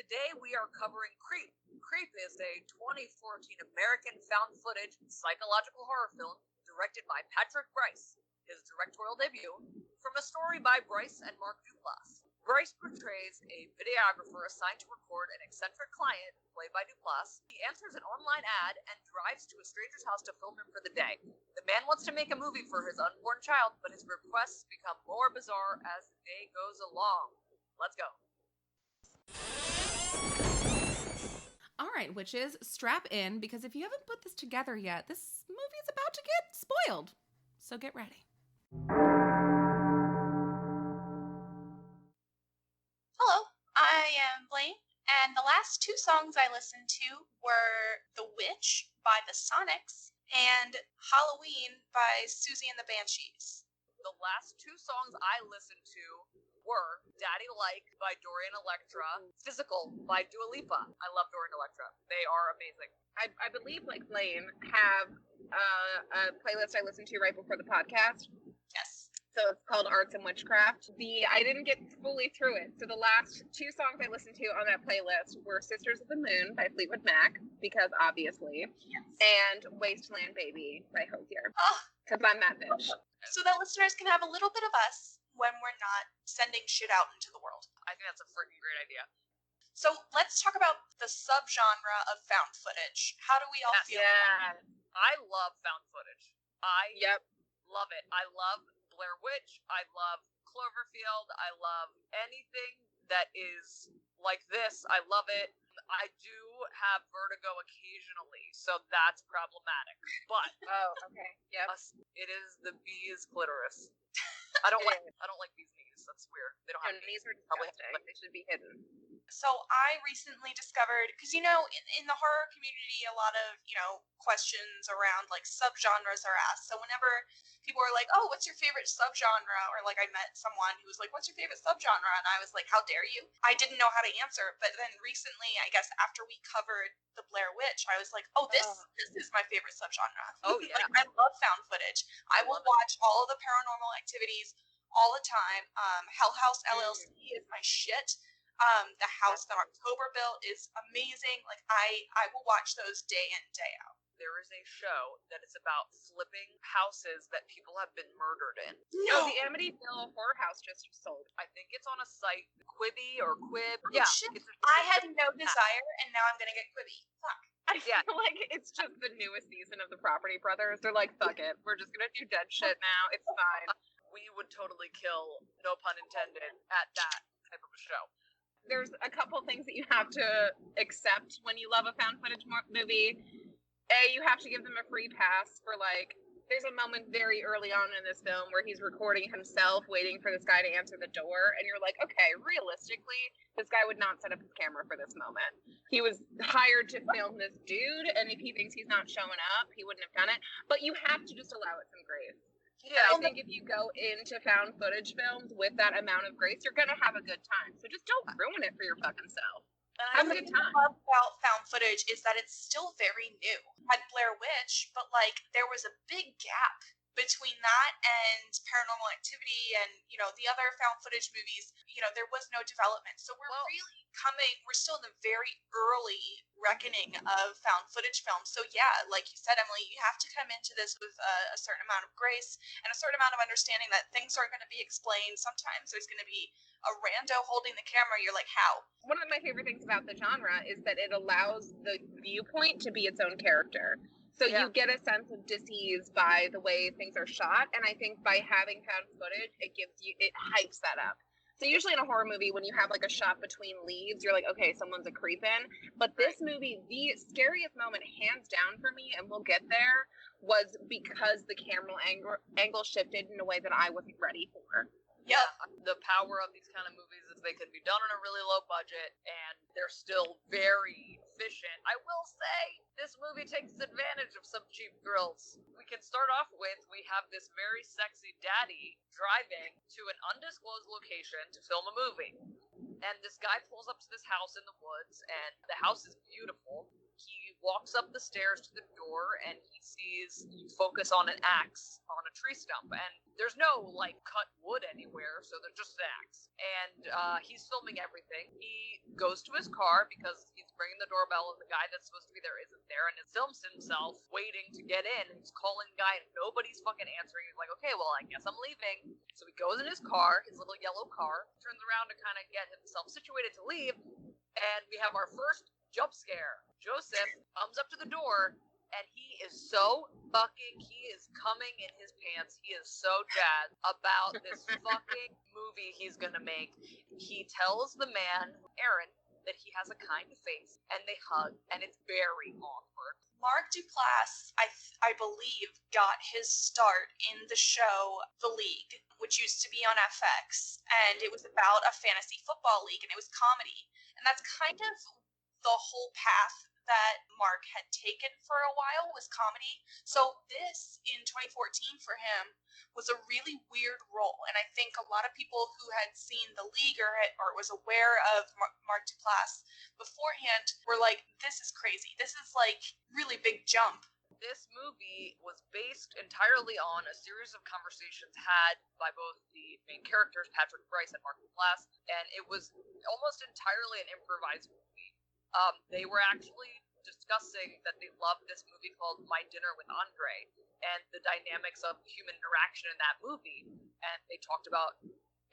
Today we are covering Creep. Creep is a 2014 American found footage psychological horror film directed by Patrick Brice, his directorial debut, from a story by Brice and Mark Duplass. Brice portrays a videographer assigned to record an eccentric client, played by Duplass. He answers an online ad and drives to a stranger's house to film him for the day. The man wants to make a movie for his unborn child, but his requests become more bizarre as the day goes along. Let's go. All right, witches, strap in, because if you haven't put this together yet, this movie is about to get spoiled. So get ready. Hello, I am Blaine, and the last two songs I listened to were The Witch by the Sonics and Halloween by Susie and the Banshees. The last two songs I listened to were Daddy Like by Dorian Electra, Physical by Dua Lipa. I love Dorian Electra. They are amazing. I believe, like Blaine, have a playlist I listened to right before the podcast. Yes. So it's called Arts and Witchcraft. I didn't get fully through it. So the last two songs I listened to on that playlist were Sisters of the Moon by Fleetwood Mac, because obviously, Yes. and Wasteland Baby by Hozier, Oh, because I'm that bitch. so that listeners can have a little bit of us when we're not sending shit out into the world. I think that's a freaking great idea. So let's talk about the subgenre of found footage. How do we all feel? Yeah. I love found footage. I Yep. love it. I love Blair Witch. I love Cloverfield. I love anything that is like this. I love it. I do have vertigo occasionally, so that's problematic. But Oh, okay. Yep. it is the bee's clitoris. I don't like bees' knees. That's weird. They don't have And knees. these are Probably disgusting. have- They should be hidden. So I recently discovered, because in the horror community, a lot of questions around like subgenres are asked. So whenever people are like, "Oh, what's your favorite subgenre?" or like I met someone who was like, "What's your favorite subgenre?" and I was like, "How dare you?" I didn't know how to answer. But then recently, I guess after we covered the Blair Witch, I was like, "Oh, this is my favorite subgenre." Oh, yeah. Like, I love found footage. I will watch all of the Paranormal Activities all the time. Hell House LLC is my shit. The House that October built is amazing. Like I will watch those day in, day out. There is a show that is about flipping houses that people have been murdered in. Oh, the Amityville Horror House just sold. I think it's on a site, Quibi or Quib. Oh, Yeah. shit. it's I had no desire, and now I'm gonna get Quibi. Fuck. I feel like it's just the newest season of the Property Brothers. They're like, fuck it. We're just gonna do dead shit now. It's fine. We would totally kill, no pun intended, at that type of a show. There's a couple things that you have to accept when you love a found footage movie. You have to give them a free pass for there's a moment very early on in this film where he's recording himself waiting for this guy to answer the door, and you're like, okay, realistically, this guy would not set up his camera for this moment. He was hired to film this dude, and if he thinks he's not showing up, he wouldn't have done it. But you have to just allow it some grace. Yeah, I think if you go into found footage films with that amount of grace, you're going to have a good time. So just don't ruin it for your fucking self. and Have I a think good What I time. love about found footage is that it's still very new. I had Blair Witch, but there was a big gap between that and Paranormal Activity and the other found footage movies. There was no development, so we're still in the very early reckoning of found footage films. So yeah, like you said, Emily, you have to come into this with a certain amount of grace and a certain amount of understanding that things aren't going to be explained. Sometimes there's going to be a rando holding the camera. You're like, how? One of my favorite things about the genre is that it allows the viewpoint to be its own character. So you get a sense of dis-ease by the way things are shot, and I think by having found footage, it hypes that up. So usually in a horror movie, when you have a shot between leaves, you're like, okay, someone's a creepin'. But this movie, the scariest moment, hands down for me, and we'll get there, was because the camera angle shifted in a way that I wasn't ready for. Yep. the power of these kind of movies is they can be done on a really low budget and they're still very efficient. I will say this movie takes advantage of some cheap thrills. We can start off with, we have this very sexy daddy driving to an undisclosed location to film a movie. And this guy pulls up to this house in the woods, and the house is beautiful. He walks up the stairs to the door, and he sees you focus on an axe on a tree stump, and there's no like cut wood anywhere, so there's just an axe. And he's filming everything. He goes to his car because he's ringing the doorbell, and the guy that's supposed to be there isn't there, and he films himself waiting to get in. And he's calling the guy, and nobody's fucking answering. He's like, okay, well, I guess I'm leaving. So he goes in his car, his little yellow car, turns around to kind of get himself situated to leave, and we have our first jump scare. Joseph comes up to the door, and he is so he is coming in his pants. He is so jazzed about this fucking movie he's gonna make. He tells the man, Aaron, that he has a kind face, and they hug, and it's very awkward. Mark Duplass, I believe, got his start in the show The League, which used to be on FX, and it was about a fantasy football league, and it was comedy. And that's kind of the whole path that Mark had taken for a while, was comedy. So this, in 2014 for him, was a really weird role. And I think a lot of people who had seen The League or was aware of Mark Duplass beforehand were like, this is crazy. This is like really big jump. This movie was based entirely on a series of conversations had by both the main characters, Patrick Brice and Mark Duplass, and it was almost entirely an improvised movie. They were actually discussing that they loved this movie called My Dinner with Andre and the dynamics of human interaction in that movie. And they talked about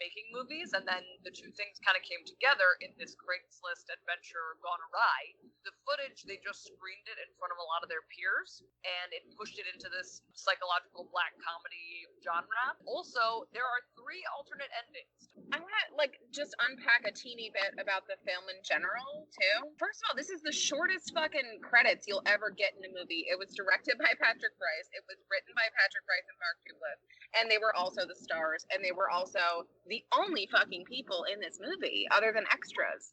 making movies, and then the two things kind of came together in this Craigslist adventure gone awry. The footage, they just screened it in front of a lot of their peers, and it pushed it into this psychological black comedy genre. Also, there are 3 alternate endings. I want to just unpack a teeny bit about the film in general too. First of all, this is the shortest fucking credits you'll ever get in a movie. It was directed by Patrick Brice. It was written by Patrick Brice and Mark Duplass, and they were also the stars, and they were also the only fucking people in this movie other than extras.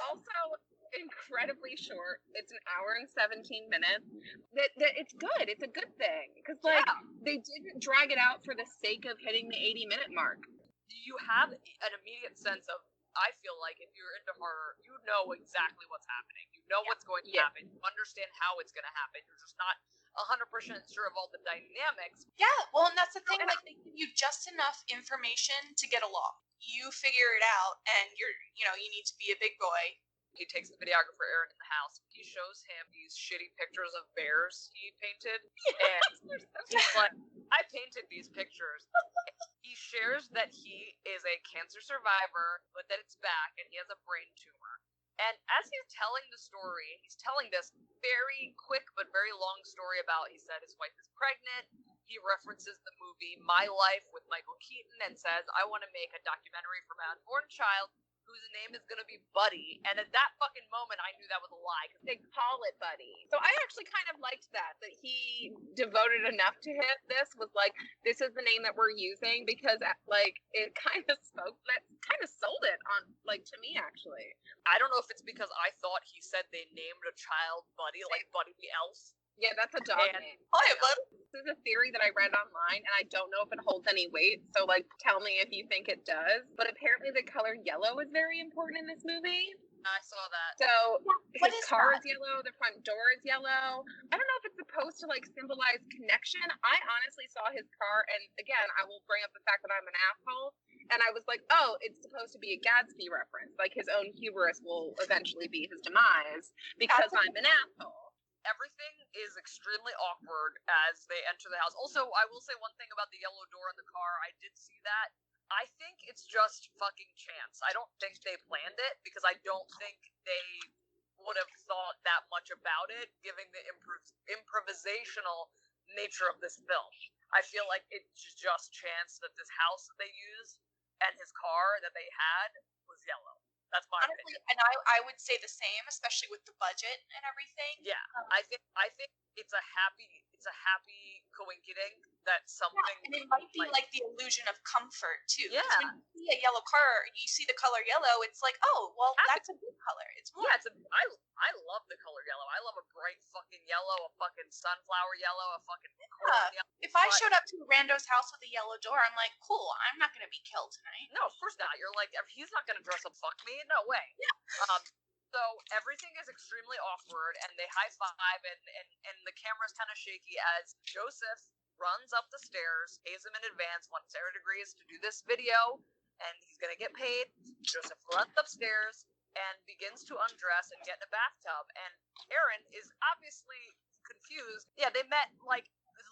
Also incredibly short. It's an hour and 17 minutes. That it's good. It's a good thing because they didn't drag it out for the sake of hitting the 80-minute mark. You have an immediate sense of, I feel like if you're into horror, you know exactly what's happening. You know what's going to happen. You understand how it's going to happen. You're just not 100% sure of all the dynamics. Yeah, well, and that's the thing. Like, they give you just enough information to get along. You figure it out, and you need to be a big boy. He takes the videographer Aaron in the house. He shows him these shitty pictures of bears he painted. And he's like, I painted these pictures. He shares that he is a cancer survivor, but that it's back, and he has a brain tumor. And as he's telling the story, he's telling this very quick but very long story about, he said his wife is pregnant. He references the movie My Life with Michael Keaton and says, I want to make a documentary for my unborn child whose name is going to be Buddy. And at that fucking moment, I knew that was a lie. They call it Buddy. So I actually kind of liked that he devoted enough to this, was like, this is the name that we're using, because it kind of sold it on, to me, actually. I don't know if it's because I thought he said they named a child Buddy, like Buddy the Elf. Yeah, that's a dog name. Hi, bud. This is a theory that I read online, and I don't know if it holds any weight, so, tell me if you think it does. But apparently the color yellow is very important in this movie. I saw that. So What his is car that? is yellow, the front door is yellow. I don't know if it's supposed to, symbolize connection. I honestly saw his car, and again, I will bring up the fact that I'm an asshole, and I was like, oh, it's supposed to be a Gatsby reference. His own hubris will eventually be his demise because I'm an asshole. Everything is extremely awkward as they enter the house. Also, I will say one thing about the yellow door in the car. I did see that. I think it's just fucking chance. I don't think they planned it, because I don't think they would have thought that much about it, given the improvisational nature of this film. I feel like it's just chance that this house that they used and his car that they had was yellow. That's my opinion. And I would say the same, especially with the budget and everything. Yeah, I think it's a happy coincidence that something. Yeah, and it might be the illusion of comfort too. Yeah. When you see a yellow car, you see the color yellow. It's like, oh, well, that's a good color. It's more. Yeah, I love the color yellow. I love a bright fucking yellow, a fucking sunflower yellow, a fucking corn yellow. If I showed up to a rando's house with a yellow door, I'm like, cool. I'm not gonna be killed tonight. No, of course not. You're like, he's not gonna dress up fuck me. No way. Yeah. So everything is extremely awkward, and they high five, and the camera's kind of shaky as Joseph runs up the stairs, pays him in advance once Sarah agrees to do this video, and he's gonna get paid. Joseph runs upstairs and begins to undress and get in a bathtub, and Aaron is obviously confused. Yeah, they met like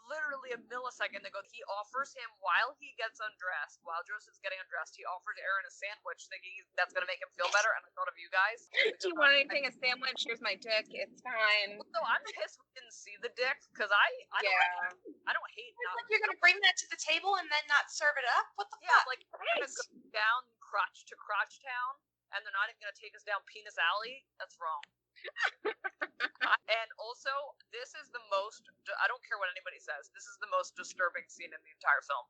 literally a millisecond ago. He offers him, while he gets undressed, while Joseph's getting undressed, he offers Aaron a sandwich, thinking that's going to make him feel better. And I thought of you guys. Do you want anything? A sandwich? Here's my dick. It's fine. So I'm pissed we didn't see the dick, because I don't hate not. Like, you're gonna bring that to the table and then not serve it up? What the Yeah, fuck? like we're gonna go down crotch to crotch town, and they're not even gonna take us down Penis Alley. That's wrong. And also, this is the most, I don't care what anybody says, this is the most disturbing scene in the entire film.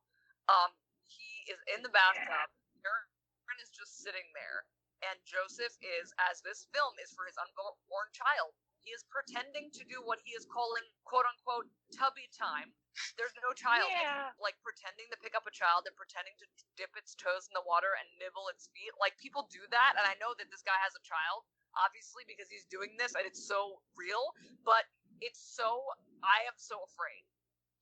He is in the bathtub, Aaron is just sitting there, and Joseph is, as this film is for his unborn child, he is pretending to do what he is calling, quote unquote, tubby time. There's no child. Yeah. Like pretending to pick up a child and pretending to dip its toes in the water and nibble its feet. Like, people do that, and I know that this guy has a child, obviously, because he's doing this, and it's so real, but it's so, I am so afraid.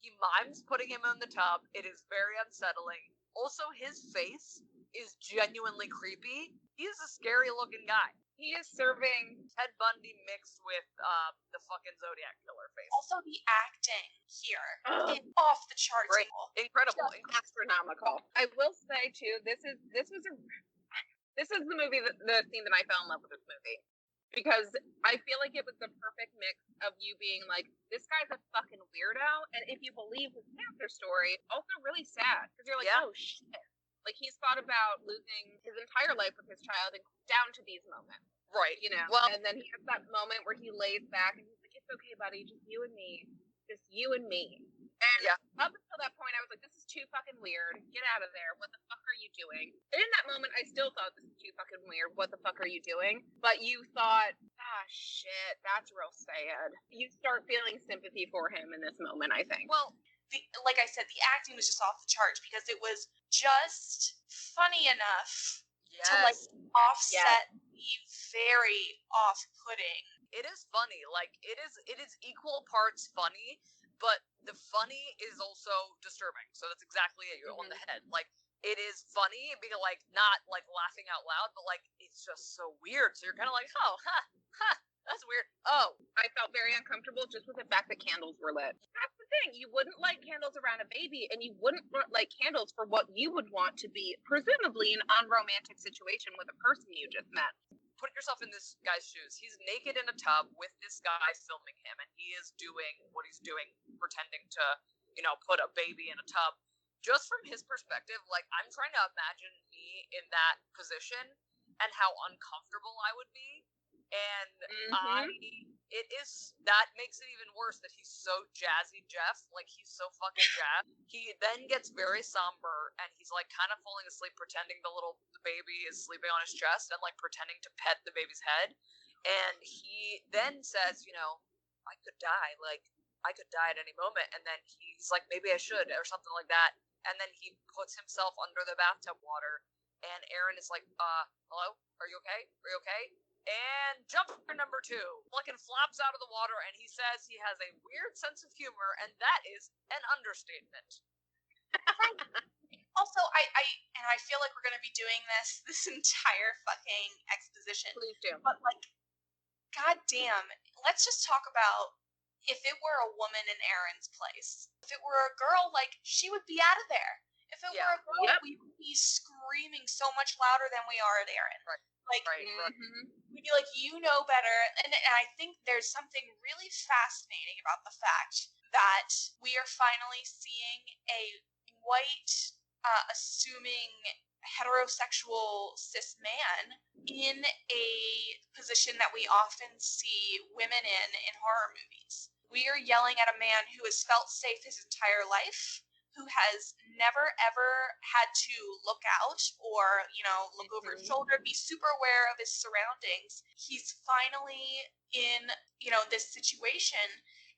He mimes putting him in the tub. It is very unsettling. Also, his face is genuinely creepy. He is a scary looking guy. He is serving. Ted Bundy mixed with the fucking Zodiac killer face. Also, the acting here is off the charts. Great. Incredible. Astronomical. I will say too, this is the movie the scene that I fell in love with this movie. Because I feel like it was the perfect mix of you being like, this guy's a fucking weirdo, and if you believe his cancer story, also really sad. Because you're like, oh shit. Like, he's thought about losing his entire life with his child, and down to these moments. Right. You know? Well, and then he has that moment where he lays back, and he's like, it's okay, buddy, just you and me. Just you and me. And up until that point, I was like, this is too fucking weird. Get out of there. What the fuck are you doing? And in that moment, I still thought this is too fucking weird. What the fuck are you doing? But you thought, shit, that's real sad. You start feeling sympathy for him in this moment, I think. Well, like I said, the acting was just off the charts because it was just funny enough to like offset the very off-putting. It is funny. Like, it is equal parts funny, but the funny is also disturbing. So that's exactly it. You're on the head. Like, it is funny because, like, not like laughing out loud, but like it's just so weird. So you're kind of like, oh, that's weird. Oh, I felt very uncomfortable just with the fact that candles were lit. That's the thing. You wouldn't light candles around a baby, and you wouldn't light candles for what you would want to be, presumably, an unromantic situation with a person you just met. Put yourself in this guy's shoes. He's naked in a tub with this guy filming him, and he is doing what he's doing, pretending to, put a baby in a tub. Just from his perspective, like, I'm trying to imagine me in that position and how uncomfortable I would be. And that makes it even worse that he's so jazzy Jeff, like he's so fucking jazz. He then gets very somber and he's like kind of falling asleep, pretending the baby is sleeping on his chest and like pretending to pet the baby's head. And he then says, I could die, like I could die at any moment. And then he's like, maybe I should, or something like that. And then he puts himself under the bathtub water. And Aaron is like, hello? Are you okay? Are you okay? And jump to number 2. Fucking flops out of the water, and he says he has a weird sense of humor, and that is an understatement. Also, I feel like we're gonna be doing this entire fucking exposition. Please do. But like, goddamn, let's just talk about if it were a woman in Aaron's place. If it were a girl, like, she would be out of there. If it were a girl, we would be screaming so much louder than we are at Aaron. Right. Like, Right. we'd be like, you know better. And I think there's something really fascinating about the fact that we are finally seeing a white, assuming heterosexual cis man in a position that we often see women in horror movies. We are yelling at a man who has felt safe his entire life, who has never ever had to look out or, look over his shoulder, be super aware of his surroundings. He's finally in, this situation.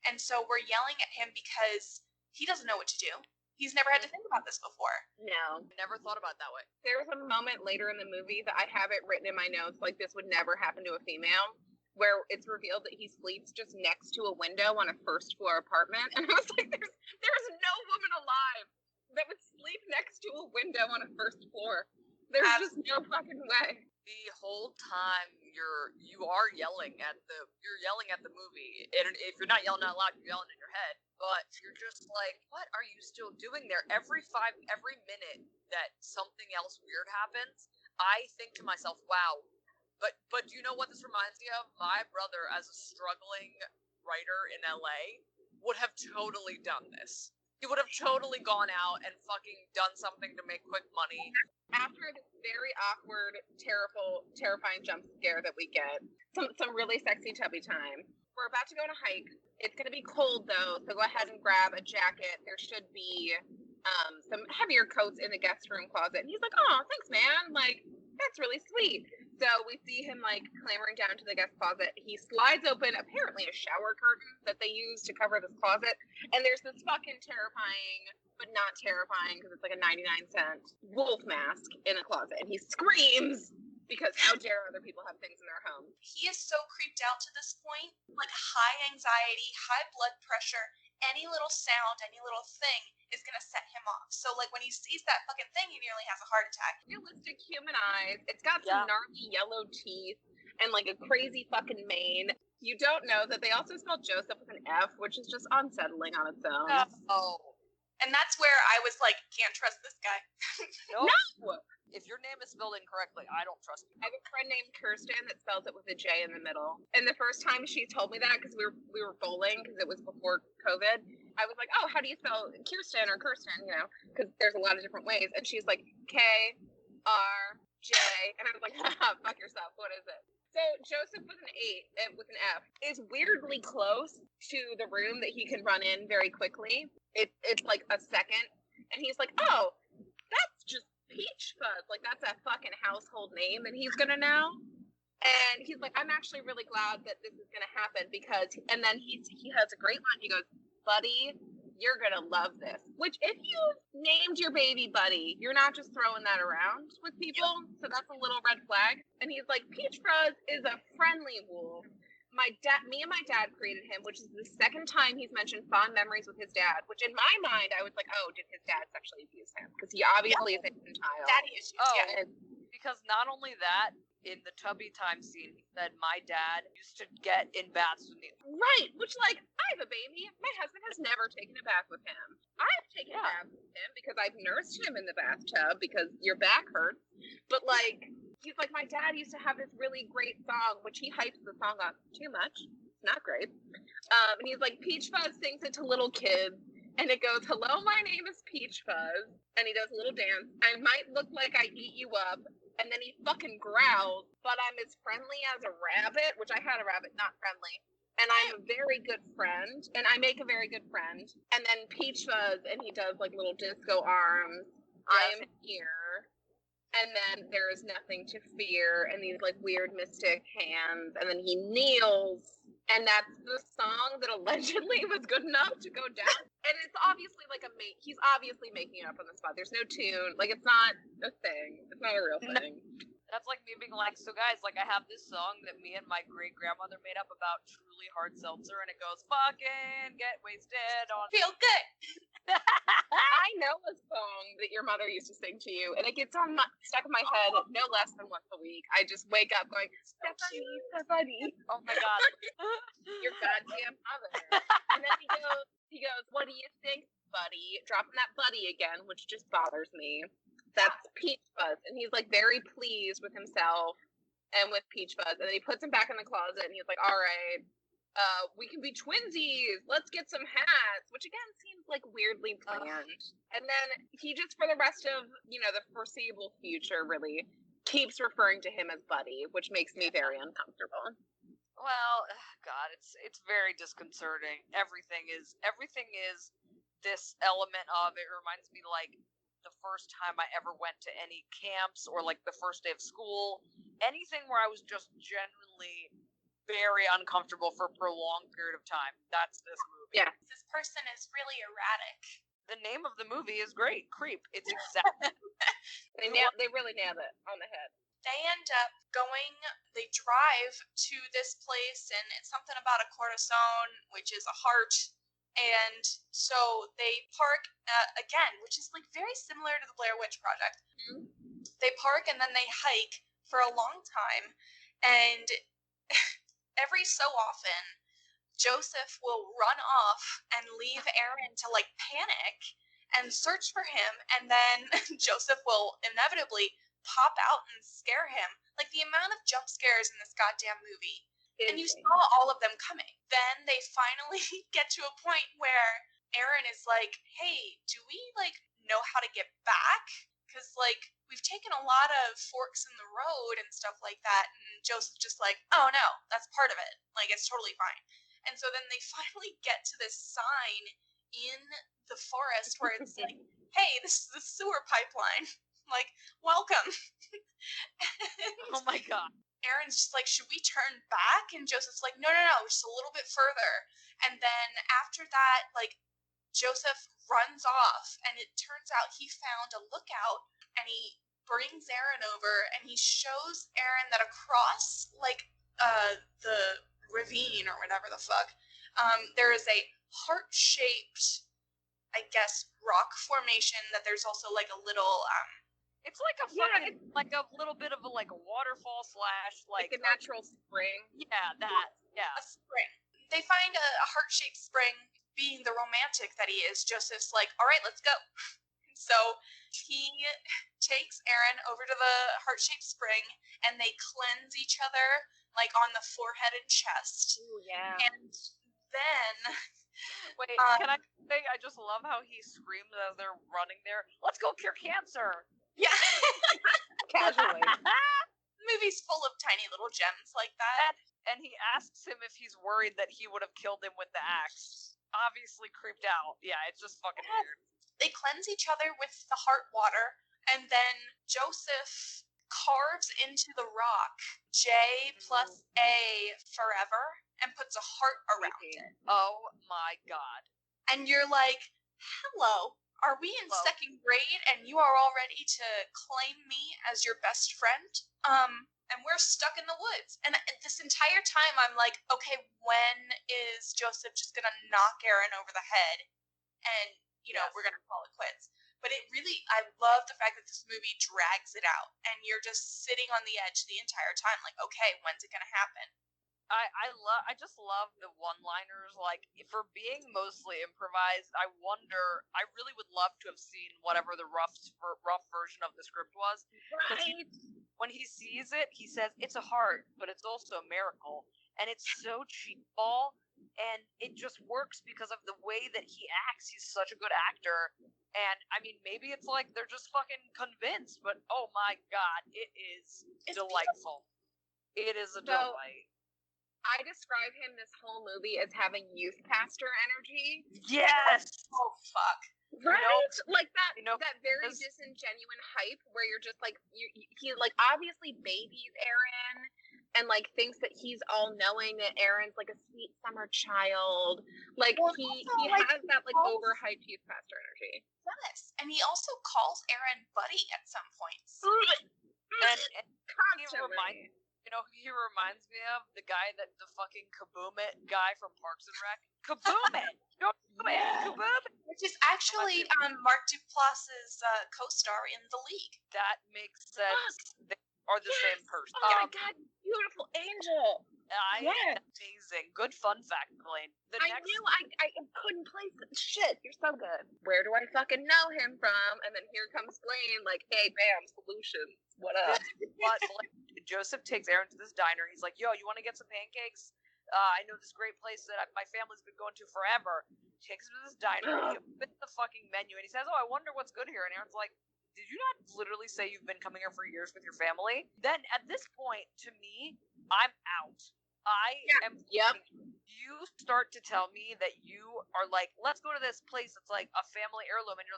And so we're yelling at him because he doesn't know what to do. He's never had to think about this before. No. Never thought about it that way. There was a moment later in the movie that I have it written in my notes, like this would never happen to a female, where it's revealed that he sleeps just next to a window on a first floor apartment. And I was like, there's no woman alive that would sleep next to a window on a first floor. There's just no fucking way. The whole time you are yelling at the movie, and if you're not yelling out loud, you're yelling in your head. But you're just like, what are you still doing there? Every minute that something else weird happens, I think to myself, wow. But do you know what this reminds me of? My brother, as a struggling writer in LA, would have totally done this. He would have totally gone out and fucking done something to make quick money. After this very awkward, terrifying jump scare that we get, some really sexy tubby time. We're about to go on a hike. It's going to be cold, though, so go ahead and grab a jacket. There should be some heavier coats in the guest room closet. And he's like, oh, thanks, man. Like, that's really sweet. So we see him, like, clambering down to the guest closet. He slides open, apparently, a shower curtain that they use to cover this closet. And there's this fucking terrifying, but not terrifying, because it's like a 99-cent wolf mask in a closet. And he screams, because how dare other people have things in their home. He is so creeped out to this point. Like, high anxiety, high blood pressure, any little sound, any little thing is going to set him off. So, like, when he sees that fucking thing, he nearly has a heart attack. Realistic human eyes. It's got some gnarly yellow teeth and, like, a crazy fucking mane. You don't know that they also spelled Joseph with an F, which is just unsettling on its own. Oh. And that's where I was like, can't trust this guy. Nope. No! If your name is spelled incorrectly, I don't trust you. I have a friend named Kirsten that spells it with a J in the middle. And the first time she told me that, because we were bowling, because it was before COVID, I was like, oh, how do you spell Kirsten or Kirsten, you know, because there's a lot of different ways. And she's like, K-R-J. And I was like, haha, fuck yourself, what is it? So Joseph with an F is weirdly close to the room that he can run in very quickly. It's like a second. And he's like, oh, that's just Peach Fuzz. Like, that's a fucking household name that he's gonna know. And he's like, I'm actually really glad that this is gonna happen because, and then he has a great line. He goes, buddy, you're gonna love this. Which, if you named your baby Buddy, you're not just throwing that around with people. So that's a little red flag. And he's like, Peach Fuzz is a friendly wolf. Me and my dad created him, which is the second time he's mentioned fond memories with his dad, which in my mind, I was like, oh, did his dad sexually abuse him? Because he obviously is infantile. Daddy issues. Oh, Yeah. because not only that, in the tubby time scene, he said my dad used to get in baths with me. Right, which, like, I have a baby. My husband has never taken a bath with him. I've taken a bath with him because I've nursed him in the bathtub because your back hurts. But, like, he's like, my dad used to have this really great song, which he hypes the song up too much. It's not great. And he's like, Peach Fuzz sings it to little kids. And it goes, hello, my name is Peach Fuzz. And he does a little dance. I might look like I eat you up. And then he fucking growls, but I'm as friendly as a rabbit, which I had a rabbit, not friendly. And I'm a very good friend, and I make a very good friend. And then Peach Fuzz, and he does like little disco arms. Yes. I am here. And then there is nothing to fear, and these like weird mystic hands. And then he kneels, and that's the song that allegedly was good enough to go down. And it's obviously like he's obviously making it up on the spot. There's no tune. Like, it's not a thing. It's not a real thing. That's like me being like, so guys, like, I have this song that me and my great-grandmother made up about truly hard seltzer, and it goes, fucking get wasted on... Feel good! I know a song that your mother used to sing to you, and it gets stuck in my head no less than once a week. I just wake up going, Stephanie, Stephanie. Oh my god. Your goddamn mother. And then he goes, what do you think, buddy? Dropping that buddy again, which just bothers me. That's Peach Fuzz. And he's like very pleased with himself and with Peach Fuzz. And then he puts him back in the closet and he's like, all right, we can be twinsies. Let's get some hats, which again seems like weirdly planned. And then he just, for the rest of, the foreseeable future, really keeps referring to him as Buddy, which makes me very uncomfortable. Well, God, it's very disconcerting. Everything is this element of, it reminds me like the first time I ever went to any camps or like the first day of school, anything where I was just genuinely very uncomfortable for a prolonged period of time. That's this movie. Yeah. This person is really erratic. The name of the movie is great. Creep. It's exactly. They really nailed it on the head. They end up they drive to this place, and it's something about a cortisone, which is a heart. And so they park again, which is like very similar to the Blair Witch Project. Mm-hmm. They park and then they hike for a long time, and every so often, Joseph will run off and leave Aaron to like panic and search for him, and then Joseph will inevitably pop out and scare him. Like the amount of jump scares in this goddamn movie. And you saw all of them coming. Then they finally get to a point where Aaron is like, hey, do we like know how to get back? Because like we've taken a lot of forks in the road and stuff like that. And Joseph's just like, oh no, that's part of it. Like it's totally fine. And so then they finally get to this sign in the forest where it's like, hey, this is the sewer pipeline. Like, welcome. Oh my God. Aaron's just like, should we turn back? And Joseph's like, no, just a little bit further. And then after that, like, Joseph runs off, and it turns out he found a lookout, and he brings Aaron over, and he shows Aaron that across, like, the ravine or whatever the fuck, there is a heart-shaped, I guess, rock formation that there's also, like, a little, it's like a fucking, like a little bit of a, like a waterfall / like a natural spring. Yeah, that, yeah. A spring. They find a heart-shaped spring. Being the romantic that he is, Joseph's like, all right, let's go. So he takes Aaron over to the heart-shaped spring, and they cleanse each other, like on the forehead and chest. Ooh, yeah. And then... Wait, can I say, I just love how he screams as they're running there, let's go cure cancer! Yeah. Casually. The movie's full of tiny little gems like that. And he asks him if he's worried that he would have killed him with the axe. Obviously creeped out. Yeah, it's just fucking weird. They cleanse each other with the heart water, and then Joseph carves into the rock J plus A forever and puts a heart around it. Oh my God. And you're like, hello. Are we in second grade and you are all ready to claim me as your best friend? And we're stuck in the woods. And this entire time I'm like, okay, when is Joseph just gonna knock Aaron over the head? And, you know, we're gonna call it quits. But I love the fact that this movie drags it out. And you're just sitting on the edge the entire time, like, okay, when's it gonna happen? I just love the one-liners. Like, for being mostly improvised, I really would love to have seen whatever the rough version of the script was. Right. When he sees it, he says, it's a heart, but it's also a miracle. And it's so cheapball, and it just works because of the way that he acts. He's such a good actor. And, I mean, maybe it's like they're just fucking convinced, but oh my God, it's delightful. It is a delight. I describe him this whole movie as having youth pastor energy. Yes! Oh, fuck. Right? Like that, that very this... disingenuine hype where you're just like, he like obviously babies Aaron and like thinks that he's all knowing, that Aaron's like a sweet summer child. Like he has that like overhyped youth pastor energy. Yes. And he also calls Aaron buddy at some points. And constantly. He reminds me of the guy the fucking Kaboom It guy from Parks and Rec. Kaboom It! Kaboom It! Which is actually Mark Duplass's co-star in The League. That makes sense. They are the same person. Oh my God, beautiful angel! Amazing. Good fun fact, Blaine. I knew I couldn't place it. Shit, you're so good. Where do I fucking know him from? And then here comes Blaine, like, hey, bam, solutions. What up? But Joseph takes Aaron to this diner. He's like, yo, you want to get some pancakes? I know this great place that my family's been going to forever. He takes him to this diner. He opens the fucking menu, and he says, oh, I wonder what's good here. And Aaron's like, did you not literally say you've been coming here for years with your family? Then at this point, to me, I'm out. You start to tell me that you are like, let's go to this place that's like a family heirloom, and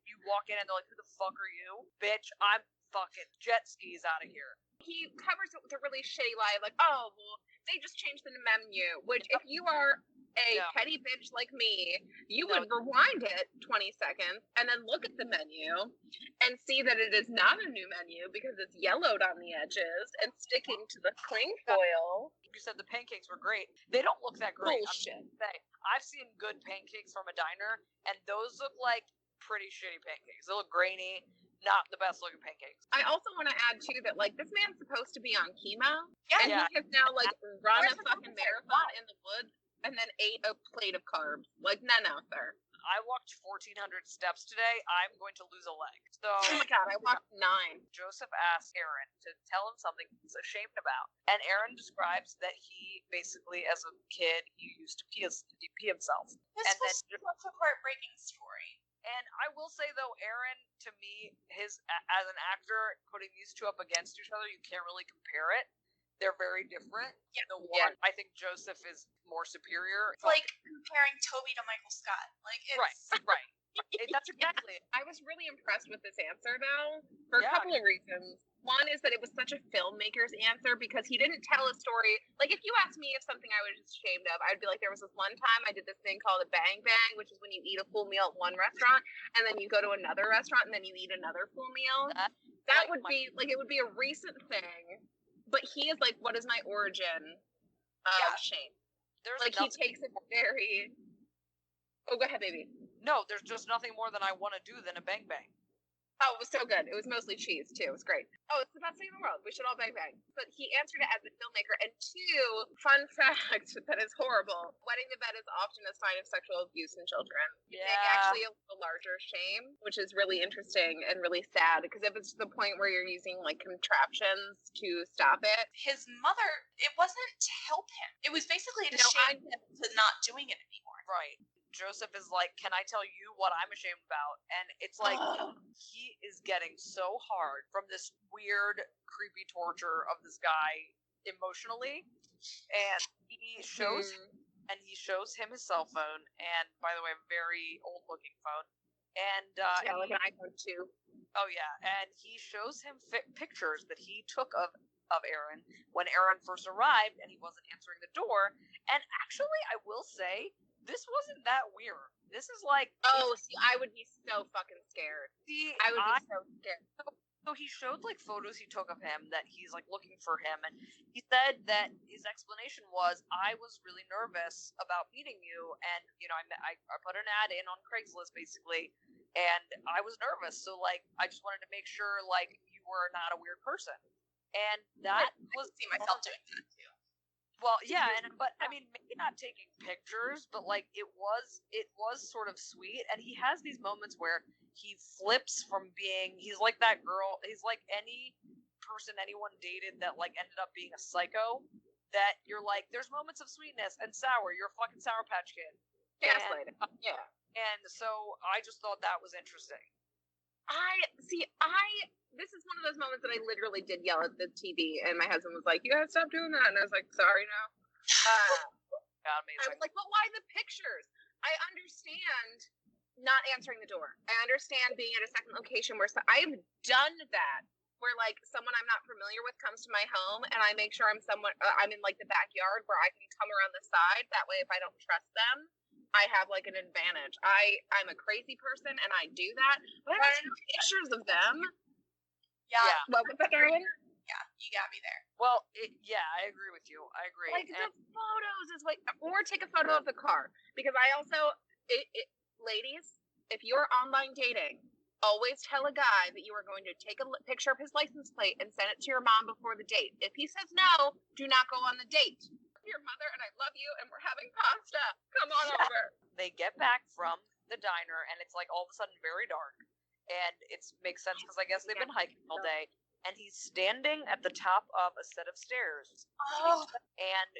you walk in and they're like, who the fuck are you? Bitch, I'm fucking jet skis out of here. He covers it with a really shitty lie, like, oh, well, they just changed the menu, which if you are a No. petty bitch like me, you No. would rewind it 20 seconds and then look at the menu and see that it is not a new menu because it's yellowed on the edges and sticking to the cling foil. You said the pancakes were great. They don't look that great. Bullshit. I've seen good pancakes from a diner, and those look like pretty shitty pancakes. They look grainy, not the best looking pancakes. I also want to add too that like this man's supposed to be on chemo, Yeah. and Yeah. he has now like run a Where's the fucking appetite? marathon in the woods and then ate a plate of carbs. Like, no, sir. I walked 1,400 steps today. I'm going to lose a leg. So Oh my god, I walked 9. Joseph asked Aaron to tell him something he's ashamed about. And Aaron describes that he basically, as a kid, he used to pee himself. This And was then- such a heartbreaking story. And I will say, though, Aaron, to me, as an actor, putting these two up against each other, you can't really compare it. They're very different. Yeah. The one, I think Joseph is more superior. It's like comparing Toby to Michael Scott. Like, it's... Right. That's exactly it. I was really impressed with this answer though, for a Yeah. couple of reasons. One is that it was such a filmmaker's answer because he didn't tell a story. Like, if you asked me if something I was ashamed of, I'd be like, there was this one time I did this thing called a bang bang, which is when you eat a full meal at one restaurant and then you go to another restaurant and then you eat another full meal. That like would my- be like, it would be a recent thing. But he is like, what is my origin of Yeah. shame? There's Like, he nothing takes it very. Oh, go ahead, baby. No, there's just nothing more than I want to do than a bang bang. Oh, it was so good. It was mostly cheese, too. It was great. Oh, it's the best thing in the world. We should all bang bang. But he answered it as a filmmaker. And 2, fun fact that is horrible. Wetting the bed is often a sign of sexual abuse in children. Yeah. Actually a larger shame, which is really interesting and really sad. Because if it's to the point where you're using, like, contraptions to stop it. His mother, it wasn't to help him. It was basically to No, shame him to not doing it anymore. Right. Joseph is like, can I tell you what I'm ashamed about? And it's like, he is getting so hard from this weird, creepy torture of this guy emotionally. And he shows him his cell phone. And by the way, a very old looking phone. And Yeah, like an iPhone 2. oh yeah, and he shows him pictures that he took of Aaron when Aaron first arrived, and he wasn't answering the door. And actually, I will say, this wasn't that weird. This is like, Oh, see, I would be so fucking scared. see, I would be so scared. so he showed like photos he took of him that he's like looking for him, and he said that his explanation was, I was really nervous about meeting you, and I put an ad in on Craigslist basically, and I was nervous, so like I just wanted to make sure like you were not a weird person, and that was See myself doing that too. well, yeah, but I mean, maybe not taking pictures, but like it was sort of sweet, and he has these moments where he flips from he's like that girl, he's like any person anyone dated that like ended up being a psycho, that you're like, there's moments of sweetness and sour, you're a fucking Sour Patch Kid. Gaslighting. Yeah. And so I just thought that was interesting. This is one of those moments that I literally did yell at the TV, and my husband was like, "You gotta stop doing that," and I was like, "Sorry, no." Yeah, I amazing. was like, "But why the pictures?" I understand not answering the door. I understand being at a second location where I have done that, where like someone I'm not familiar with comes to my home, and I make sure I'm in like the backyard where I can come around the side. That way, if I don't trust them, I have like an advantage. I'm a crazy person, and I do that. But I have pictures of them. Yeah. What was that, darling? Yeah, you got me there. Well, yeah, I agree with you. I agree. Like, And- the photos is like, or take a photo of the car. Because I also, ladies, if you're online dating, always tell a guy that you are going to take a picture of his license plate and send it to your mom before the date. If he says no, do not go on the date. Your mother and I love you and we're having pasta. Come on Yeah. over. They get back from the diner, and it's like all of a sudden very dark, and it makes sense because I guess they've been hiking all day, and he's standing at the top of a set of stairs, Oh, and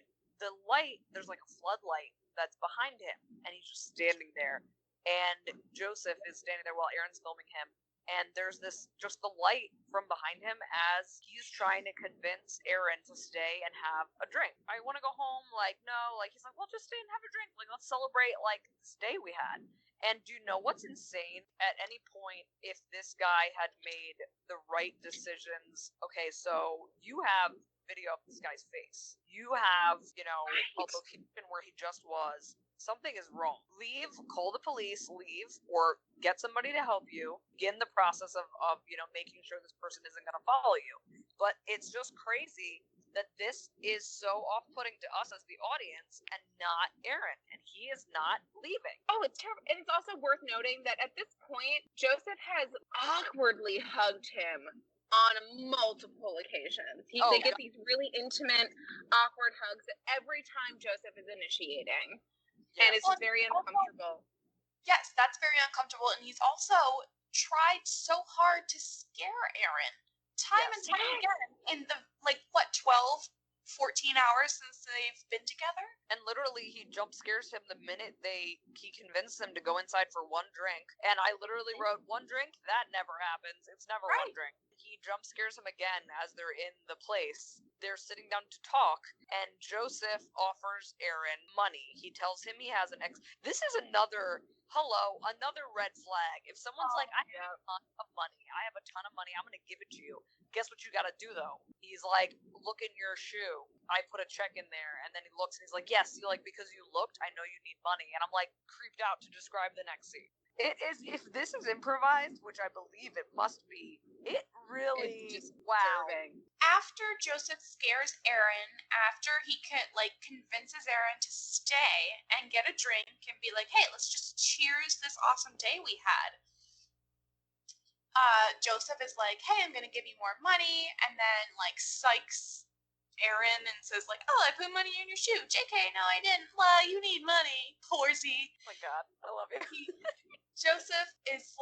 the light, there's like a floodlight that's behind him, and he's just standing there, and Joseph is standing there while Aaron's filming him, and there's just the light from behind him as he's trying to convince Aaron to stay and have a drink. I want to go home. Like, no. Like, he's like, well, just stay and have a drink. Like, let's celebrate, like, this day we had. And do you know what's insane? At any point, if this guy had made the right decisions, okay, so you have video of this guy's face. You have, a location where he just was. something is wrong. Leave, call the police, leave, or get somebody to help you. Begin the process of making sure this person isn't going to follow you. But it's just crazy that this is so off-putting to us as the audience and not Aaron, and he is not leaving. Oh, it's terrible. And it's also worth noting that at this point, Joseph has awkwardly hugged him on multiple occasions. They get these really intimate, awkward hugs every time Joseph is initiating. Yes. And it's just very uncomfortable. Yes, that's very uncomfortable. And he's also tried so hard to scare Aaron. Time and time again in the 14 hours since they've been together. And literally he jump scares him the minute he convinces him to go inside for one drink. And I literally wrote, one drink? That never happens. It's never one drink. He jump scares him again as they're in the place. They're sitting down to talk, and Joseph offers Aaron money. He tells him he has an ex. This is another red flag. If someone's I have a ton of money, I'm going to give it to you. Guess what you got to do, though? He's like, look in your shoe. I put a check in there. And then he looks, and he's like, yes, because you looked, I know you need money. And I'm creeped out to describe the next scene. It is, if this is improvised, which I believe it must be, it really, disturbing. After Joseph scares Aaron, after he convinces Aaron to stay and get a drink and be like, hey, let's just cheers this awesome day we had. Joseph is like, hey, I'm going to give you more money, and then psychs Aaron and says oh, I put money in your shoe. JK, no, I didn't. Well, you need money. Poorsy. Oh my God, I love it. Joseph is